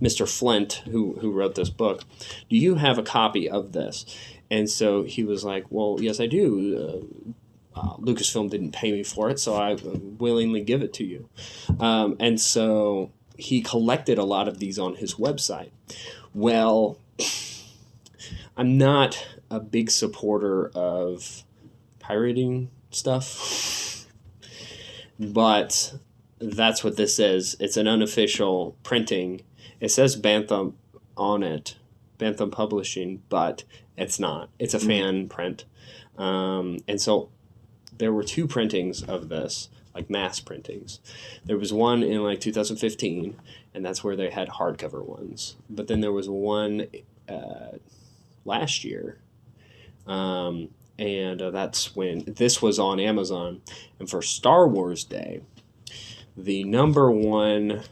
Mr. Flint, who wrote this book, do you have a copy of this? And so he was like, well, yes, I do. Lucasfilm didn't pay me for it, so I willingly give it to you. And so he collected a lot of these on his website. Well, I'm not a big supporter of pirating stuff, but that's what this is. It's an unofficial printing. It says Bantam on it, Bantam Publishing, but it's not. It's a fan print. And so there were 2 printings of this, like mass printings. There was one in like 2015, and that's where they had hardcover ones. But then there was one last year, and that's when this was on Amazon. And for Star Wars Day, the #1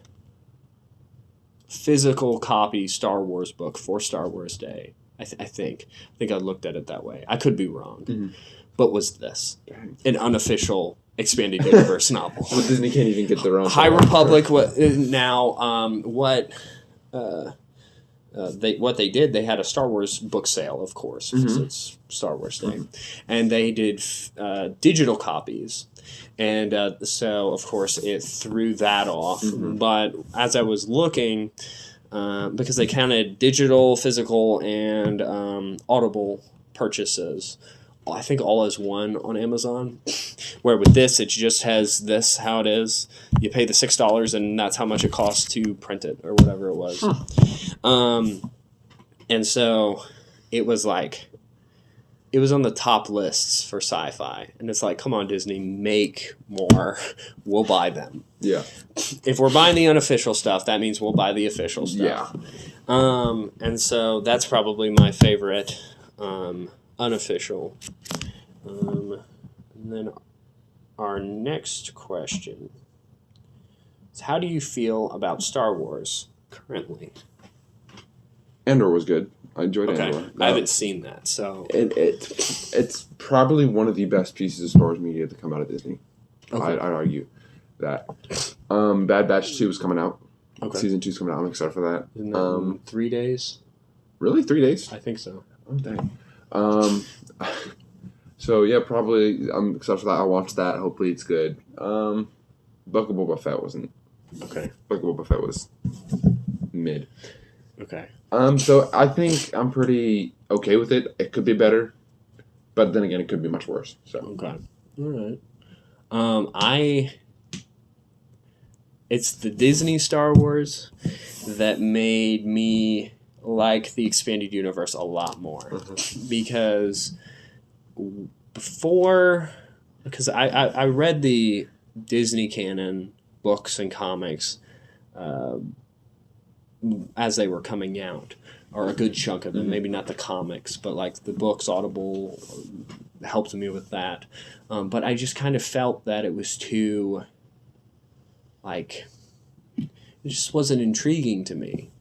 physical copy Star Wars book for Star Wars Day, I think I looked at it that way. I could be wrong. Mm-hmm. But was this an unofficial Expanded Universe novel? Well, Disney can't even get their own. High Republic. What they did? They had a Star Wars book sale, of course, because it's Star Wars Day, and they did digital copies, and so of course it threw that off. Mm-hmm. But as I was looking, because they counted digital, physical, and Audible purchases, I think all as one on Amazon. Where with this, it just has this how it is. You pay the $6, and that's how much it costs to print it, or whatever it was. And so it was like, it was on the top lists for sci-fi. And it's like, come on, Disney, make more. We'll buy them. Yeah. If we're buying the unofficial stuff, that means we'll buy the official stuff. Yeah. And so that's probably my favorite unofficial. And then our next question is, how do you feel about Star Wars currently? Andor was good. I enjoyed Okay. Andor. I haven't seen that, so... It's probably one of the best pieces of Star Wars media to come out of Disney. Okay. I'd argue that. Bad Batch 2 is coming out. Okay. Season 2 is coming out. I'm excited for that. Isn't that in 3 days? Really? 3 days? I think so. Oh, dang. So, yeah, probably I'm excited for that. I'll watch that. Hopefully it's good. Book of Boba Fett wasn't. Okay. Book of Boba Fett was mid. Okay. So I think I'm pretty okay with it. It could be better, but then again, it could be much worse. So Okay. All right. It's the Disney Star Wars that made me like the expanded universe a lot more. Because I read the Disney canon books and comics as they were coming out, or a good chunk of them. Maybe not the comics, but like the books. Audible helped me with that. But I just kind of felt that it was too, like, it just wasn't intriguing to me.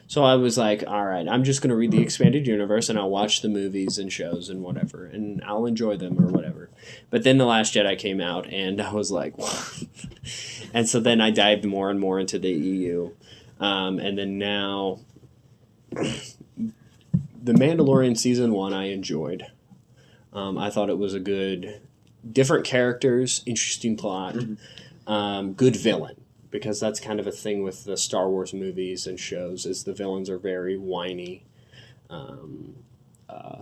So I was like, all right, I'm just going to read the expanded universe, and I'll watch the movies and shows and whatever, and I'll enjoy them or whatever. But then The Last Jedi came out, and I was like, and so then I dived more and more into the EU. And then now, The Mandalorian Season 1 I enjoyed. I thought it was a good, different characters, interesting plot, good villain. Because that's kind of a thing with the Star Wars movies and shows, is the villains are very whiny,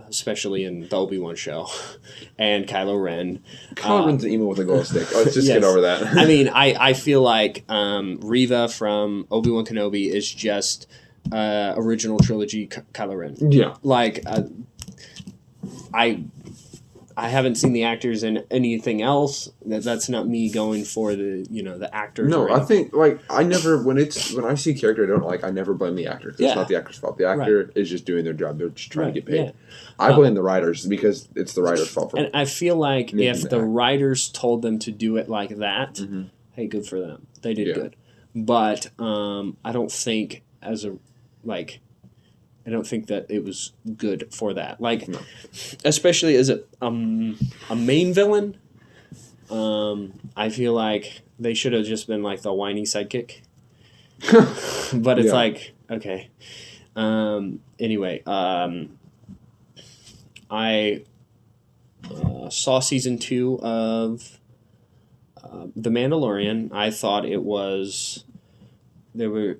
especially in the Obi-Wan show, and Kylo Ren. Kylo Ren's an emo with a glow stick. Let's just get over that. I mean, I feel like Reva from Obi-Wan Kenobi is just original trilogy Kylo Ren. Yeah. Like, I haven't seen the actors in anything else. That's not me going for the actors. No, I think when I see a character I don't like, I never blame the actor. It's not the actor's fault. The actor is just doing their job. They're just trying to get paid. Yeah. I blame the writers because it's the writer's fault. And I feel like if the writers told them to do it like that, hey, good for them. They did good. But I don't think I don't think that it was good for that. Like, especially as a main villain, I feel like they should have just been like the whiny sidekick. But it's like, okay. Anyway, I saw season 2 of The Mandalorian. I thought it was...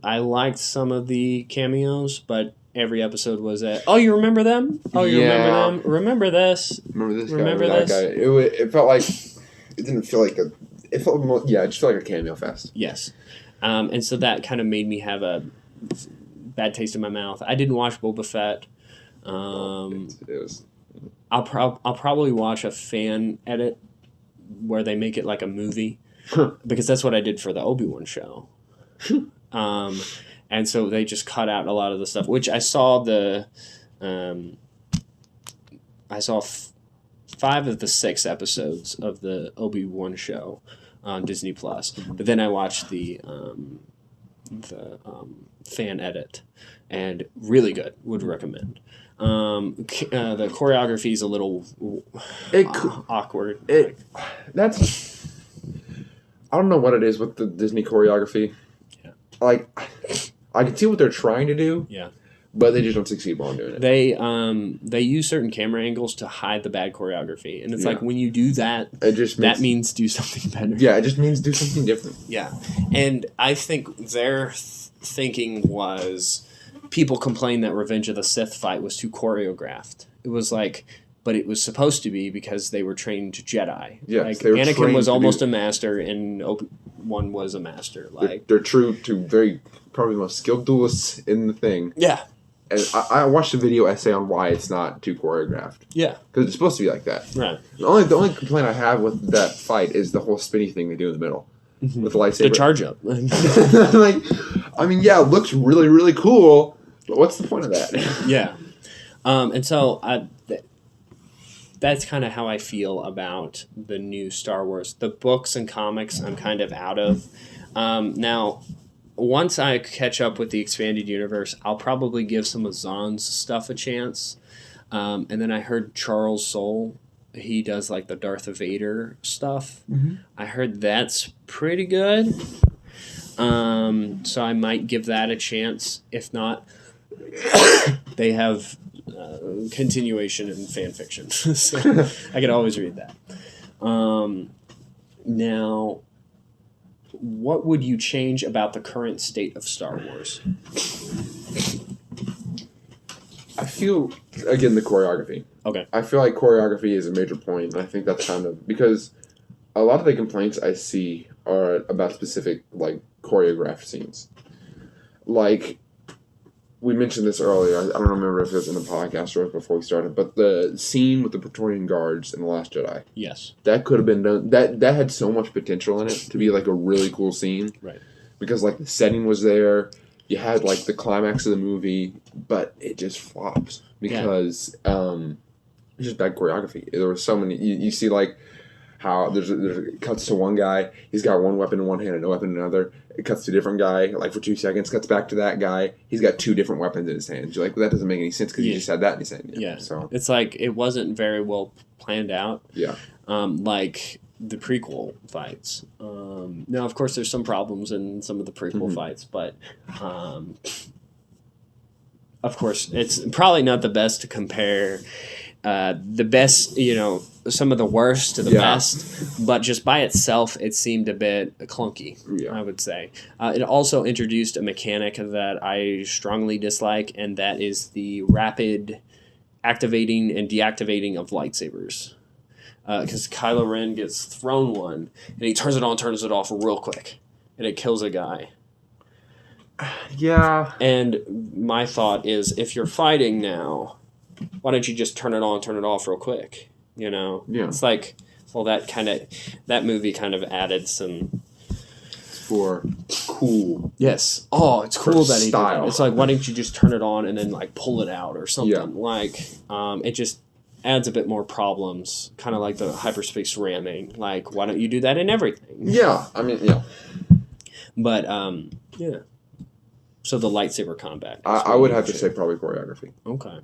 I liked some of the cameos, but every episode was oh, you remember them? Oh, you remember them? Remember this? Remember this guy? Remember that this? Guy? It felt like... It didn't feel like it felt more... Yeah, it just felt like a cameo fest. Yes. And so that kind of made me have a bad taste in my mouth. I didn't watch Boba Fett. It was... I'll probably watch a fan edit where they make it like a movie. Because that's what I did for the Obi-Wan show. And so they just cut out a lot of the stuff, which I saw I saw 5 of the 6 episodes of the Obi-Wan show on Disney Plus, but then I watched the fan edit, and really good. Would recommend. The choreography is a little awkward. I don't know what it is with the Disney choreography. Like, I can see what they're trying to do. Yeah. but they just don't succeed while doing it. They use certain camera angles to hide the bad choreography, and it's like when you do that, that means do something better. Yeah, it just means do something different. Yeah, and I think their thinking was people complained that Revenge of the Sith fight was too choreographed. It was like, but it was supposed to be because they were trained Jedi. Yeah, like Anakin was almost a master, and Obi-Wan was a master. Like they're true to probably the most skilled duelists in the thing. Yeah. And I watched a video essay on why it's not too choreographed. Yeah. Because it's supposed to be like that. Right. The only complaint I have with that fight is the whole spinny thing they do in the middle. Mm-hmm. With the lightsaber. The charge up. It looks really, really cool, but what's the point of that? Yeah. And so that's kind of how I feel about the new Star Wars. The books and comics I'm kind of out of. Now, once I catch up with the expanded universe, I'll probably give some of Zahn's stuff a chance. And then I heard Charles Soule, he does like the Darth Vader stuff. Mm-hmm. I heard that's pretty good. So I might give that a chance. If not, they have continuation in fan fiction. So I could always read that. Now, what would you change about the current state of Star Wars? I feel, again, the choreography. Okay. I feel like choreography is a major point, and I think that's kind of, because a lot of the complaints I see are about specific, choreographed scenes. Like, we mentioned this earlier, I don't remember if it was in the podcast or before we started, but the scene with the Praetorian Guards in The Last Jedi. Yes. That could have been done, that had so much potential in it to be, a really cool scene. Right. Because, the setting was there, you had, the climax of the movie, but it just flops. Because, it's just bad choreography. There were so many, you see, how there's it cuts to one guy, he's got one weapon in one hand and no weapon in another. It cuts to a different guy, for 2 seconds, cuts back to that guy. He's got 2 different weapons in his hands. You're like, well, that doesn't make any sense because he just had that in his hand. Yeah. So it's like it wasn't very well planned out. Yeah. Like the prequel fights. Now, of course, there's some problems in some of the prequel fights, but of course, it's probably not the best to compare the best, some of the worst to the best, but just by itself, it seemed a bit clunky, I would say. It also introduced a mechanic that I strongly dislike, and that is the rapid activating and deactivating of lightsabers. Because Kylo Ren gets thrown one, and he turns it on, turns it off real quick, and it kills a guy. Yeah. And my thought is, if you're fighting now, why don't you just turn it on, turn it off real quick? Yeah. It's like, well, that movie kind of added some... For cool. Yes. Oh, it's cool that he did style. that. It's like, why don't you just turn it on and then, pull it out or something? Yeah. It just adds a bit more problems, kind of like the hyperspace ramming. Why don't you do that in everything? Yeah. I mean, yeah. But, yeah. So the lightsaber combat. I would have to say probably choreography. Okay.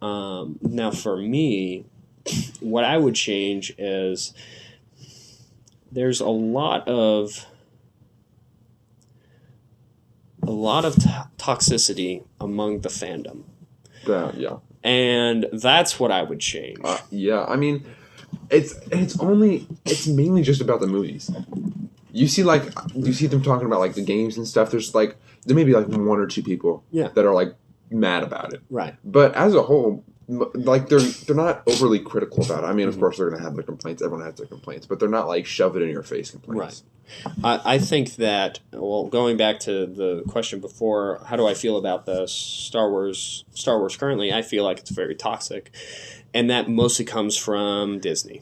Now for me, what I would change is there's a lot of toxicity among the fandom. Yeah. And that's what I would change. Yeah, I mean, it's mainly just about the movies. You see them talking about the games and stuff. There's there may be 1 or 2 people that are mad about it. Right. But as a whole, they're not overly critical about it. I mean, of course they're going to have their complaints. Everyone has their complaints, but they're not shove it in your face complaints. Right. I think that, going back to the question before, how do I feel about the Star Wars currently? I feel like it's very toxic, and that mostly comes from Disney.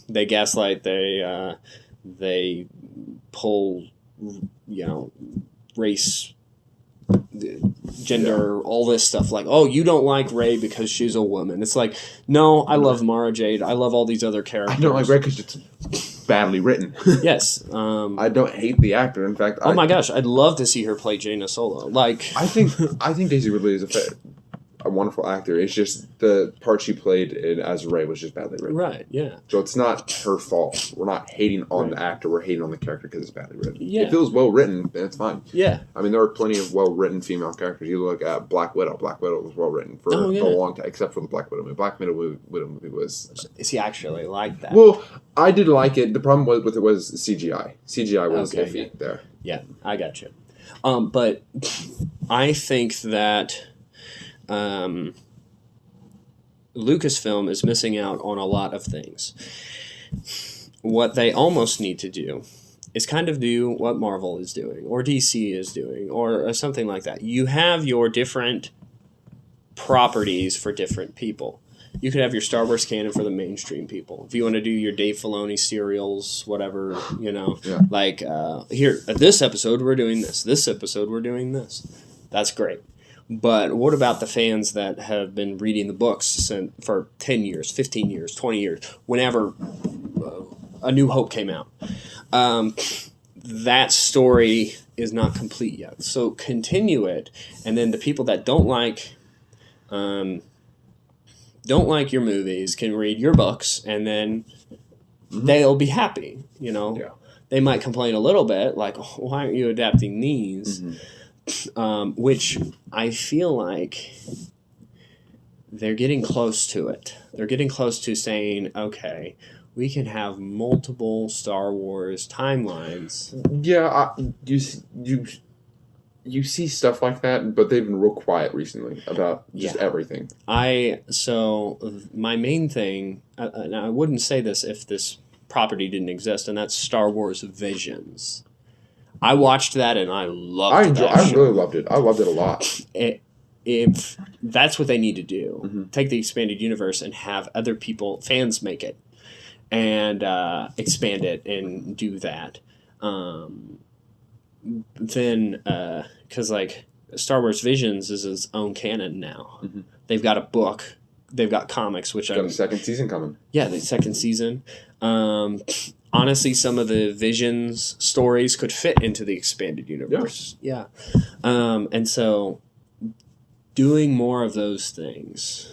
They gaslight. They pull, race, gender, all this stuff. You don't like Rey because she's a woman. It's no, I love Mara Jade. I love all these other characters. I don't like Rey because it's badly written. Yes. I don't hate the actor. In fact, my gosh, I'd love to see her play Jaina Solo. I think Daisy Ridley is a wonderful actor. It's just the part she played as Rey was just badly written. Right, yeah. So it's not her fault. We're not hating on Right. the actor. We're hating on the character because it's badly written. Yeah. If it was well written, then it's fine. Yeah. I mean, there are plenty of well written female characters. You look at Black Widow. Black Widow was well written for a long time, except for the Black Widow movie. Black Widow movie was. Is he actually like that? Well, I did like it. The problem with it was CGI. CGI was iffy there. Yeah, I got you. But I think that Lucasfilm is missing out on a lot of things. What they almost need to do is kind of do what Marvel is doing, or DC is doing, or something like that. You have your different properties for different people. You could have your Star Wars canon for the mainstream people. If you want to do your Dave Filoni serials, whatever, like here, at this episode, we're doing this. This episode, we're doing this. That's great. But what about the fans that have been reading the books for 10 years, 15 years, 20 years, whenever A New Hope came out? That story is not complete yet. So continue it, and then the people that don't like your movies can read your books, and then they'll be happy. They might complain a little bit, like, oh, why aren't you adapting these? Which I feel like they're getting close to it. They're getting close to saying, okay, we can have multiple Star Wars timelines. Yeah, you see stuff like that, but they've been real quiet recently about just everything. So my main thing, and I wouldn't say this if this property didn't exist, and that's Star Wars Visions. I watched that and I loved it. I really loved it. I loved it a lot. If that's what they need to do, take the expanded universe and have other fans make it, and expand it and do that. Then, because like Star Wars Visions is its own canon now. They've got a book. They've got comics, which got a second season coming. Yeah, the second season. Honestly, some of the Visions stories could fit into the expanded universe. Yeah. And so doing more of those things,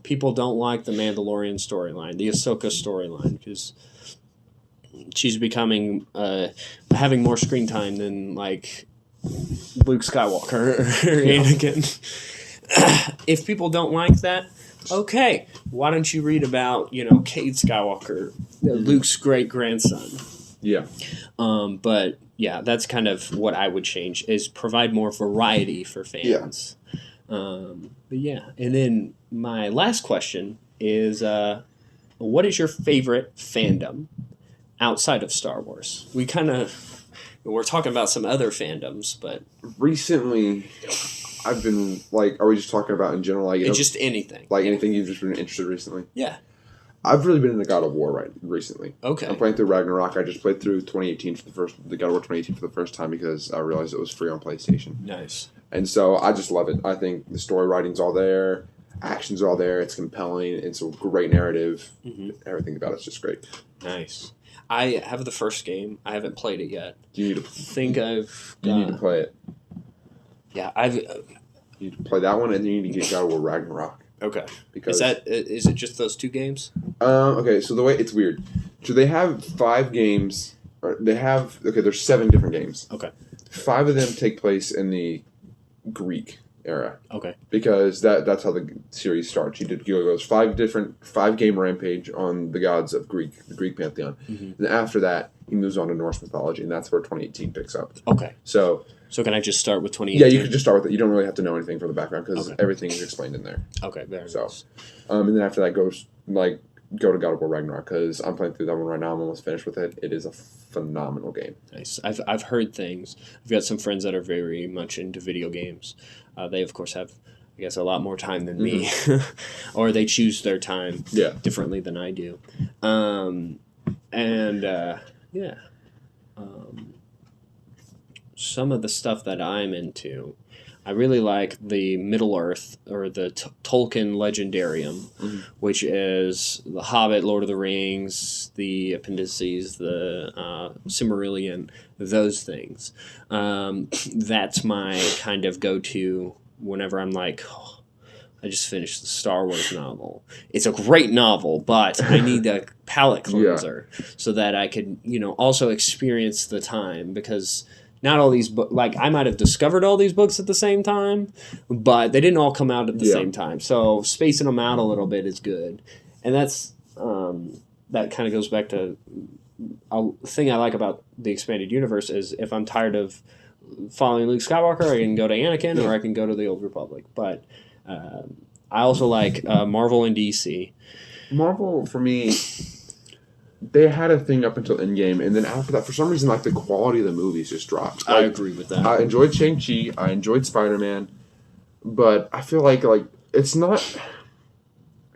people don't like the Mandalorian storyline, the Ahsoka storyline, because she's becoming, having more screen time than like Luke Skywalker or Anakin. If people don't like that, okay, why don't you read about, Cade Skywalker, Luke's great-grandson? Yeah. But, yeah, that's kind of what I would change, is provide more variety for fans. But, yeah. And then my last question is, what is your favorite fandom outside of Star Wars? We're talking about some other fandoms, but... Recently... I've been, are we just talking about in general? Just anything. Anything you've just been interested recently? Yeah. I've really been into God of War recently. Okay. I'm playing through Ragnarok. I just played through the God of War 2018 for the first time because I realized it was free on PlayStation. Nice. And so I just love it. I think the story writing's all there. Action's all there. It's compelling. It's a great narrative. Everything about it's just great. Nice. I have the first game. I haven't played it yet. You need to play it. Yeah, you need to play that one, and then you need to get God of War Ragnarok. Okay. Because is it just those two games? Okay, so the way it's weird. So they have 5 games. There's 7 different games. Okay. 5 of them take place in the Greek era. Okay. Because that's how the series starts. He goes 5 game rampage on the gods of the Greek pantheon. And after that, he moves on to Norse mythology, and that's where 2018 picks up. Okay. So can I just start with 2018? Yeah, you could just start with it. You don't really have to know anything from the background because everything is explained in there. Okay, very nice. And then after that go to God of War Ragnarok because I'm playing through that one right now. I'm almost finished with it. It is a phenomenal game. Nice. I've heard things. I've got some friends that are very much into video games. They of course have, I guess, a lot more time than me, or they choose their time differently than I do. Some of the stuff that I'm into, I really like the Middle Earth, or the Tolkien Legendarium, which is The Hobbit, Lord of the Rings, the appendices, the Silmarillion, those things. That's my kind of go-to whenever I'm like, I just finished the Star Wars novel. It's a great novel, but I need a palate cleanser so that I could, also experience the time, because not all these books, like I might have discovered all these books at the same time, but they didn't all come out at the same time. So spacing them out a little bit is good. And that's, that kind of goes back to a thing I like about the expanded universe is if I'm tired of following Luke Skywalker, I can go to Anakin or I can go to the Old Republic. But I also like Marvel and DC. Marvel, for me, they had a thing up until Endgame, and then after that, for some reason, like the quality of the movies just dropped. I agree with that. I enjoyed Shang-Chi, I enjoyed Spider-Man, but I feel like it's not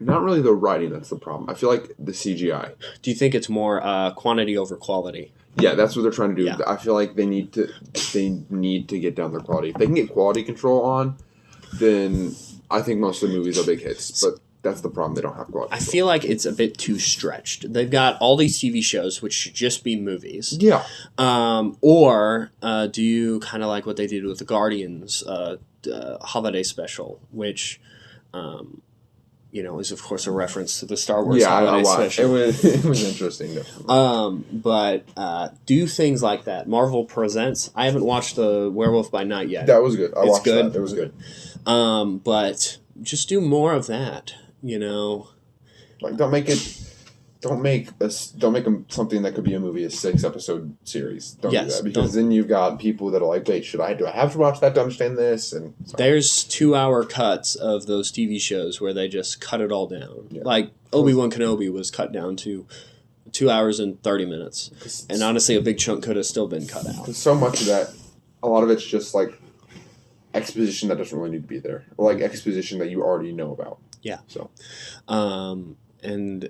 really the writing that's the problem. I feel like the CGI. Do you think it's more quantity over quality? Yeah, that's what they're trying to do. Yeah. I feel like they need to get down their quality. If they can get quality control on, then I think most of the movies are big hits. But that's the problem. They don't have quality control. I feel like it's a bit too stretched. They've got all these TV shows, which should just be movies. Yeah. Or do you kind of like what they did with the Guardians holiday special, which... is of course a reference to the Star Wars holiday special. It was interesting. But do things like that. Marvel Presents. I haven't watched the Werewolf by Night yet. That was good. I watched that. It was good. But just do more of that. Like don't make them something that could be a movie, a 6-episode series. Don't do that, because then you've got people that are like, wait, do I have to watch that to understand this? And there's 2-hour cuts of those TV shows where they just cut it all down. Yeah. Like Obi-Wan Kenobi was cut down to 2 hours and 30 minutes, and honestly, a big chunk could have still been cut out. So much of that, a lot of it's just like exposition that doesn't really need to be there, or like exposition that you already know about. Yeah. So. And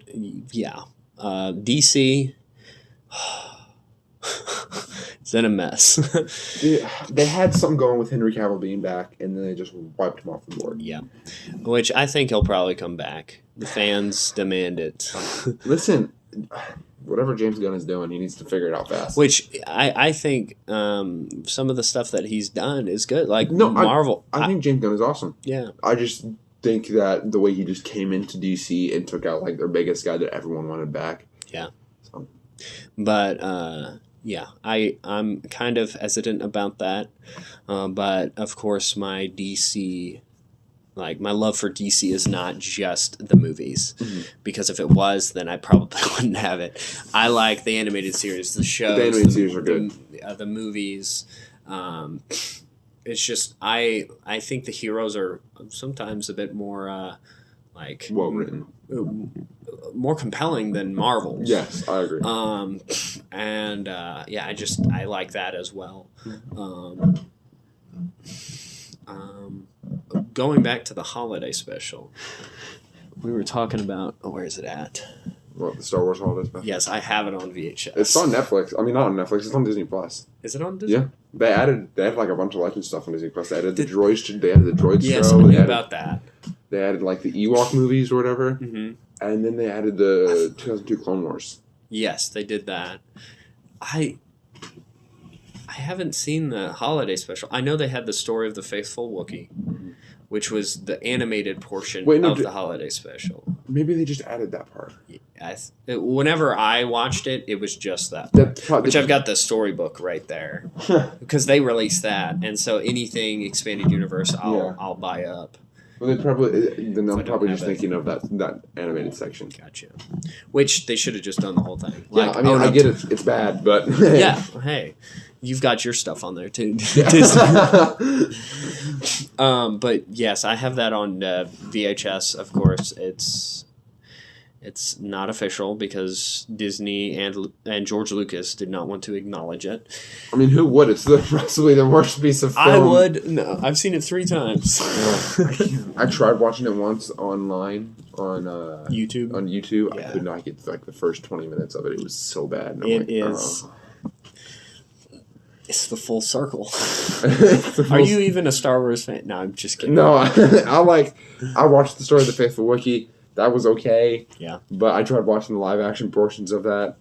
yeah, DC, it's in a mess. They had something going with Henry Cavill being back, and then they just wiped him off the board. Yeah, which I think he'll probably come back. The fans demand it. Listen, whatever James Gunn is doing, he needs to figure it out fast. Which I think some of the stuff that he's done is good. Like Marvel. I think James Gunn is awesome. Yeah. I just think that the way he just came into DC and took out like their biggest guy that everyone wanted back. Yeah. So. But I'm kind of hesitant about that. But of course my DC, like my love for DC is not just the movies. Mm-hmm. Because if it was, then I probably wouldn't have it. I like the animated series, the shows. The animated series are good. The movies. It's just I think the heroes are sometimes a bit more well written, more compelling than Marvel's. Yes, I agree. I like that as well. Going back to the holiday special, we were talking about where is it at? What, the Star Wars holiday special? Yes, I have it on VHS. It's on Netflix. I mean, not on Netflix. It's on Disney Plus. Is it on Disney? Yeah, they had like a bunch of Legend stuff on Disney Plus. They added the droids. They added the droids show. Yes, I knew about that. They added like the Ewok movies or whatever, and then they added the 2002 Clone Wars. Yes, they did that. I haven't seen the holiday special. I know they had the Story of the Faithful Wookiee, which was the animated portion of the holiday special. Maybe they just added that part. Whenever I watched it, it was just that part, which I've got the storybook right there. Because they released that, and so anything Expanded Universe, I'll buy up. Well, I'm probably just thinking of that animated section. Gotcha. Which they should have just done the whole thing. Like, yeah, I mean, I get it. It's bad, but... yeah, hey. You've got your stuff on there, too. But, yes, I have that on VHS, of course. It's not official because Disney and George Lucas did not want to acknowledge it. I mean, who would? It's possibly the worst piece of film. I would. No, I've seen it 3 times. I tried watching it once online on YouTube. On YouTube, yeah. I could not get like the first 20 minutes of it. It was so bad. And it is. It's the full circle. Are you even a Star Wars fan? No, I'm just kidding. No, I watched the Story of the Faithful Wookiee. That was okay. Yeah. But I tried watching the live action portions of that.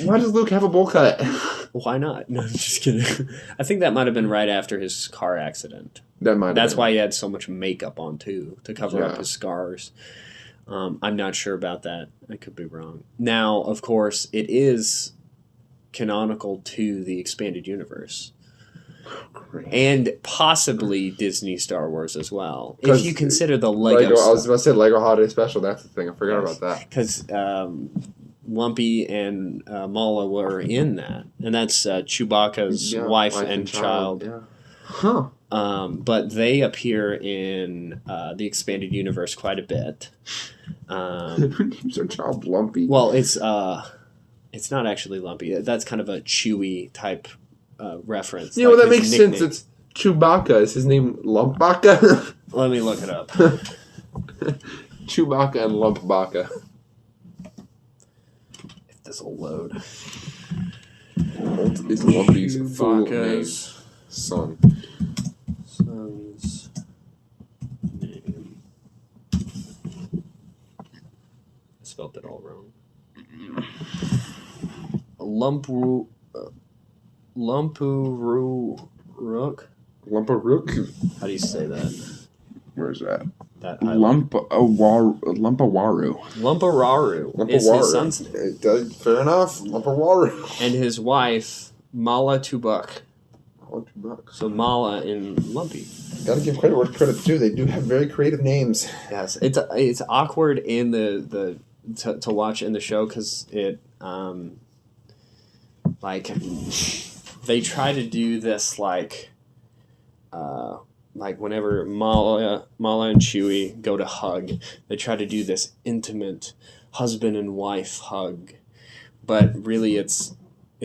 Why does Luke have a bowl cut? Why not? No, I'm just kidding. I think that might have been right after his car accident. That's why he had so much makeup on too, to cover up his scars. I'm not sure about that. I could be wrong. Now, of course, it is canonical to the expanded universe. Great. And possibly Disney Star Wars as well. If you consider the Lego I was about to say Lego Holiday Special. That's the thing. I forgot about that. Because Lumpy and Mala were in that. And that's Chewbacca's wife and child. Yeah. Huh. But they appear in the expanded universe quite a bit. Names their child Lumpy. Well, it's not actually Lumpy. That's kind of a Chewy type reference. You know, that makes sense. It's Chewbacca. Is his name Lumpbaka? Let me look it up. Chewbacca and Lumpbaka. If this will load. It's Lumpy's full name. Son's name. I spelled it all wrong. Lumpurook. Lumparook? How do you say that? Where's that? Lumpawaru. Lumpawararu. Is his son's name. Fair enough. Lumpawaru. And his wife, Mala Tubuk. $2. So Mala and Lumpy. Gotta give credit where credit's due. They do have very creative names. Yes, it's awkward in the to watch in the show because it like they try to do this like whenever Mala and Chewie go to hug, they try to do this intimate husband and wife hug, but really it's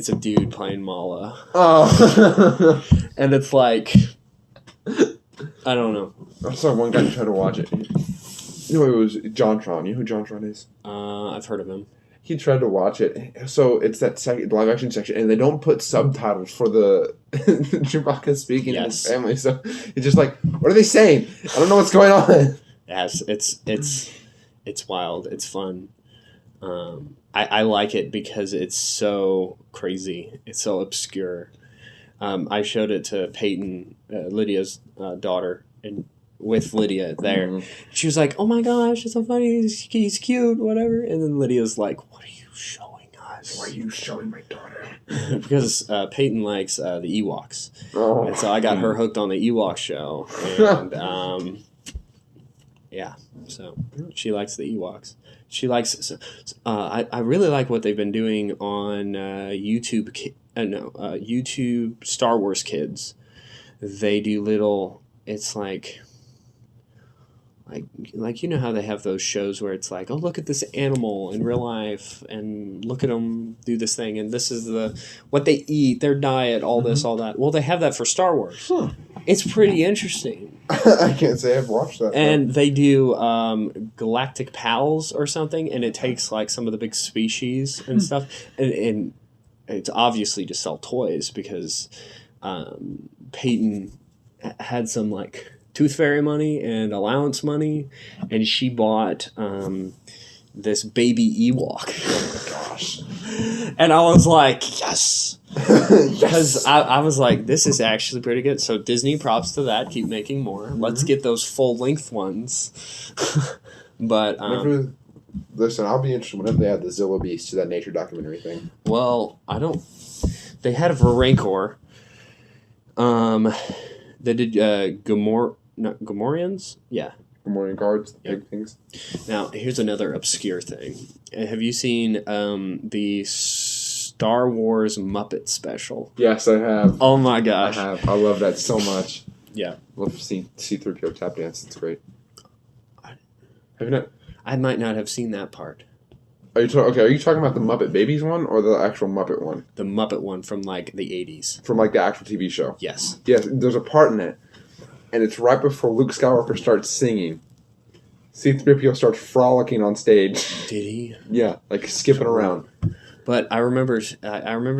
a dude playing Mala. Oh. And it's like, I don't know. I saw one guy try to watch it. You know, it was JonTron. You know who JonTron is? I've heard of him. He tried to watch it. So it's that live action section, and they don't put subtitles for the Chewbacca speaking to his family. So it's just like, what are they saying? I don't know what's going on. Yes, it's wild. It's fun. I like it because it's so crazy. It's so obscure. I showed it to Peyton, Lydia's daughter, and with Lydia there. Mm-hmm. She was like, oh my gosh, it's so funny. He's cute, whatever. And then Lydia's like, what are you showing us? Why are you showing my daughter? Because Peyton likes the Ewoks. Oh. And so I got her hooked on the Ewok show. And yeah, so she likes the Ewoks. She likes. I really like what they've been doing on YouTube. YouTube Star Wars Kids. They do little. It's like you know how they have those shows where it's like, oh, look at this animal in real life, and look at them do this thing, and this is what they eat, their diet, all this, all that. Well, they have that for Star Wars. Huh. It's pretty interesting. I can't say I've watched that. And they do Galactic Pals or something, and it takes like some of the big species and stuff, and it's obviously to sell toys because Peyton had some like Tooth Fairy money and allowance money, and she bought this baby Ewok. Oh my gosh. And I was like, yes. Because I was like, this is actually pretty good. So Disney, props to that. Keep making more. Mm-hmm. Let's get those full-length ones. But listen, I'll be interested whenever they add the Zilla Beast to that nature documentary thing. Well, I don't... They had a Rancor. They did Gamorreans? Yeah. Gamorrean guards, big things. Now, here's another obscure thing. Have you seen the Star Wars Muppet special? Yes, I have. Oh my gosh. I have. I love that so much. Yeah. Love to see C-3PO tap dance. It's great. Have you not? I might not have seen that part. Are you talking about the Muppet Babies one or the actual Muppet one? The Muppet one from like the 80s. From like the actual TV show? Yes. Yes, there's a part in it, and it's right before Luke Skywalker starts singing. C-3PO starts frolicking on stage. Did he? Yeah, like skipping around. But I remember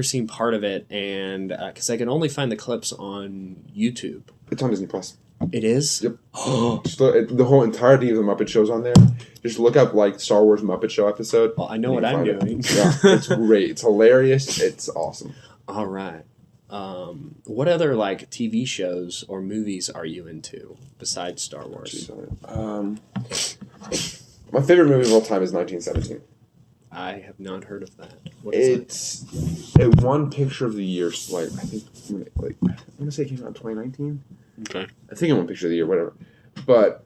seeing part of it, and because I can only find the clips on YouTube. It's on Disney Plus. It is? Yep. The whole entirety of the Muppet Show's on there. Just look up like Star Wars Muppet Show episode. Well, I know what I'm doing. Yeah, it's great. It's hilarious. It's awesome. All right. What other like TV shows or movies are you into besides Star Wars? My favorite movie of all time is 1917. I have not heard of that. What is It won Picture of the Year. Like I think, like I want to say it came out in 2019. Okay. I think it won Picture of the Year, whatever. But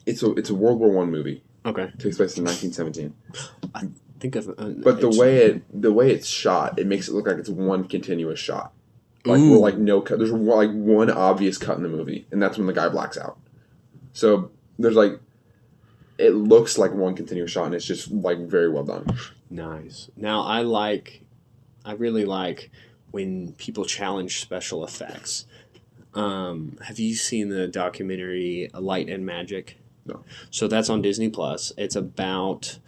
it's a World War One movie. Okay. It takes place in 1917. I think of. But the way it's shot, it makes it look like it's one continuous shot. Like we're like no cut. There's like one obvious cut in the movie, and that's when the guy blacks out. So there's like, it looks like one continuous shot, and it's just like very well done. Nice. Now I really like when people challenge special effects. Have you seen the documentary Light and Magic? No. So that's on Disney Plus. It's about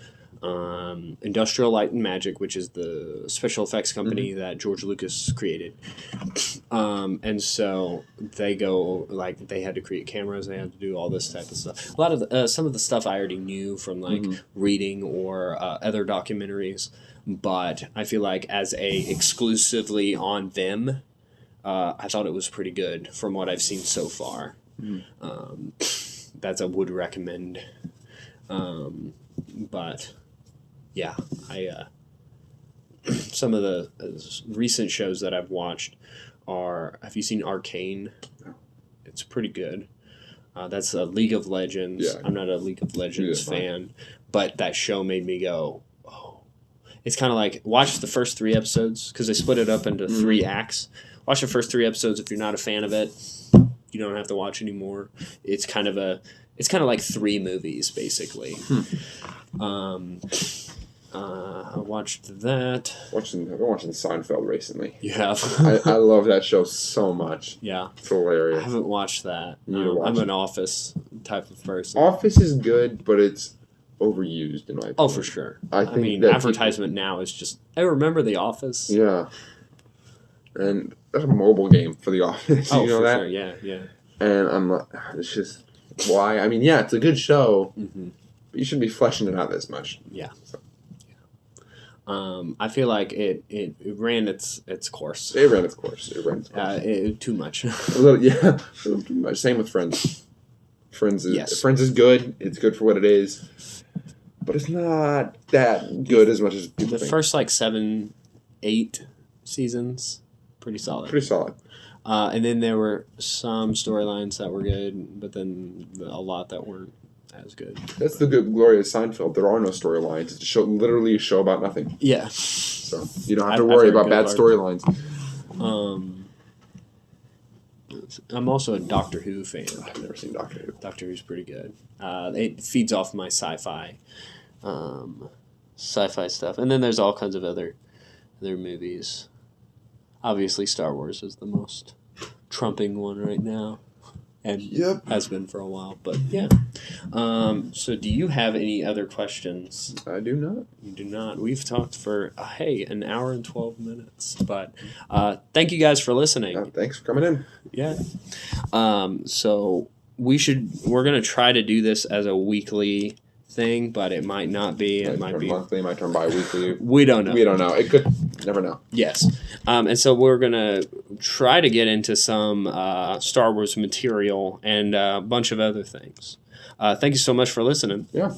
Industrial Light and Magic, which is the special effects company that George Lucas created. And so they go, like, they had to create cameras, they had to do all this type of stuff. A lot of some of the stuff I already knew from like reading or other documentaries, but I feel like as a exclusively on them, I thought it was pretty good from what I've seen so far. That's I would recommend. But yeah, some of the recent shows that I've watched are. Have you seen Arcane? No. It's pretty good. That's a League of Legends. Yeah. I'm not a League of Legends fan, but that show made me go, oh. It's kind of like watch the first 3 episodes because they split it up into 3 acts. Watch the first 3 episodes. If you're not a fan of it, you don't have to watch anymore. It's kind of like 3 movies basically. I watched that. I've been watching Seinfeld recently. You have? I love that show so much. Yeah. It's hilarious. I haven't watched that. You need to watch I'm it. an Office type of person. Office is good, but it's overused in my opinion. Oh, for sure. I mean, that advertisement now is just, I remember The Office. Yeah. And that's a mobile game for The Office. Oh, you know for that? sure. Yeah, yeah. And I'm like, it's just, why? I mean, yeah, it's a good show, but you shouldn't be fleshing it out this much. Yeah. So. I feel like it ran its course. It ran its course. Too much. A little too much. Same with Friends. Friends is good. It's good for what it is, but it's not that good as much as people think. First like 7, 8 seasons, pretty solid. And then there were some storylines that were good, but then a lot that weren't as good. That's the good glory of Seinfeld. There are no storylines. It's literally a show about nothing. Yeah. So you don't have to worry about bad storylines. I'm also a Doctor Who fan. I've never seen Doctor Who. Doctor Who's pretty good. It feeds off my sci-fi stuff. And then there's all kinds of other movies. Obviously, Star Wars is the most trumping one right now. And has been for a while. But, yeah. So do you have any other questions? I do not. You do not. We've talked for, an hour and 12 minutes. But thank you guys for listening. Thanks for coming in. Yeah. So we're going to try to do this as a weekly thing, but it might not be. It might be monthly, might turn bi-weekly. We don't know. It could. Never know. Yes. And so we're going to try to get into some Star Wars material and a bunch of other things. Thank you so much for listening. Yeah.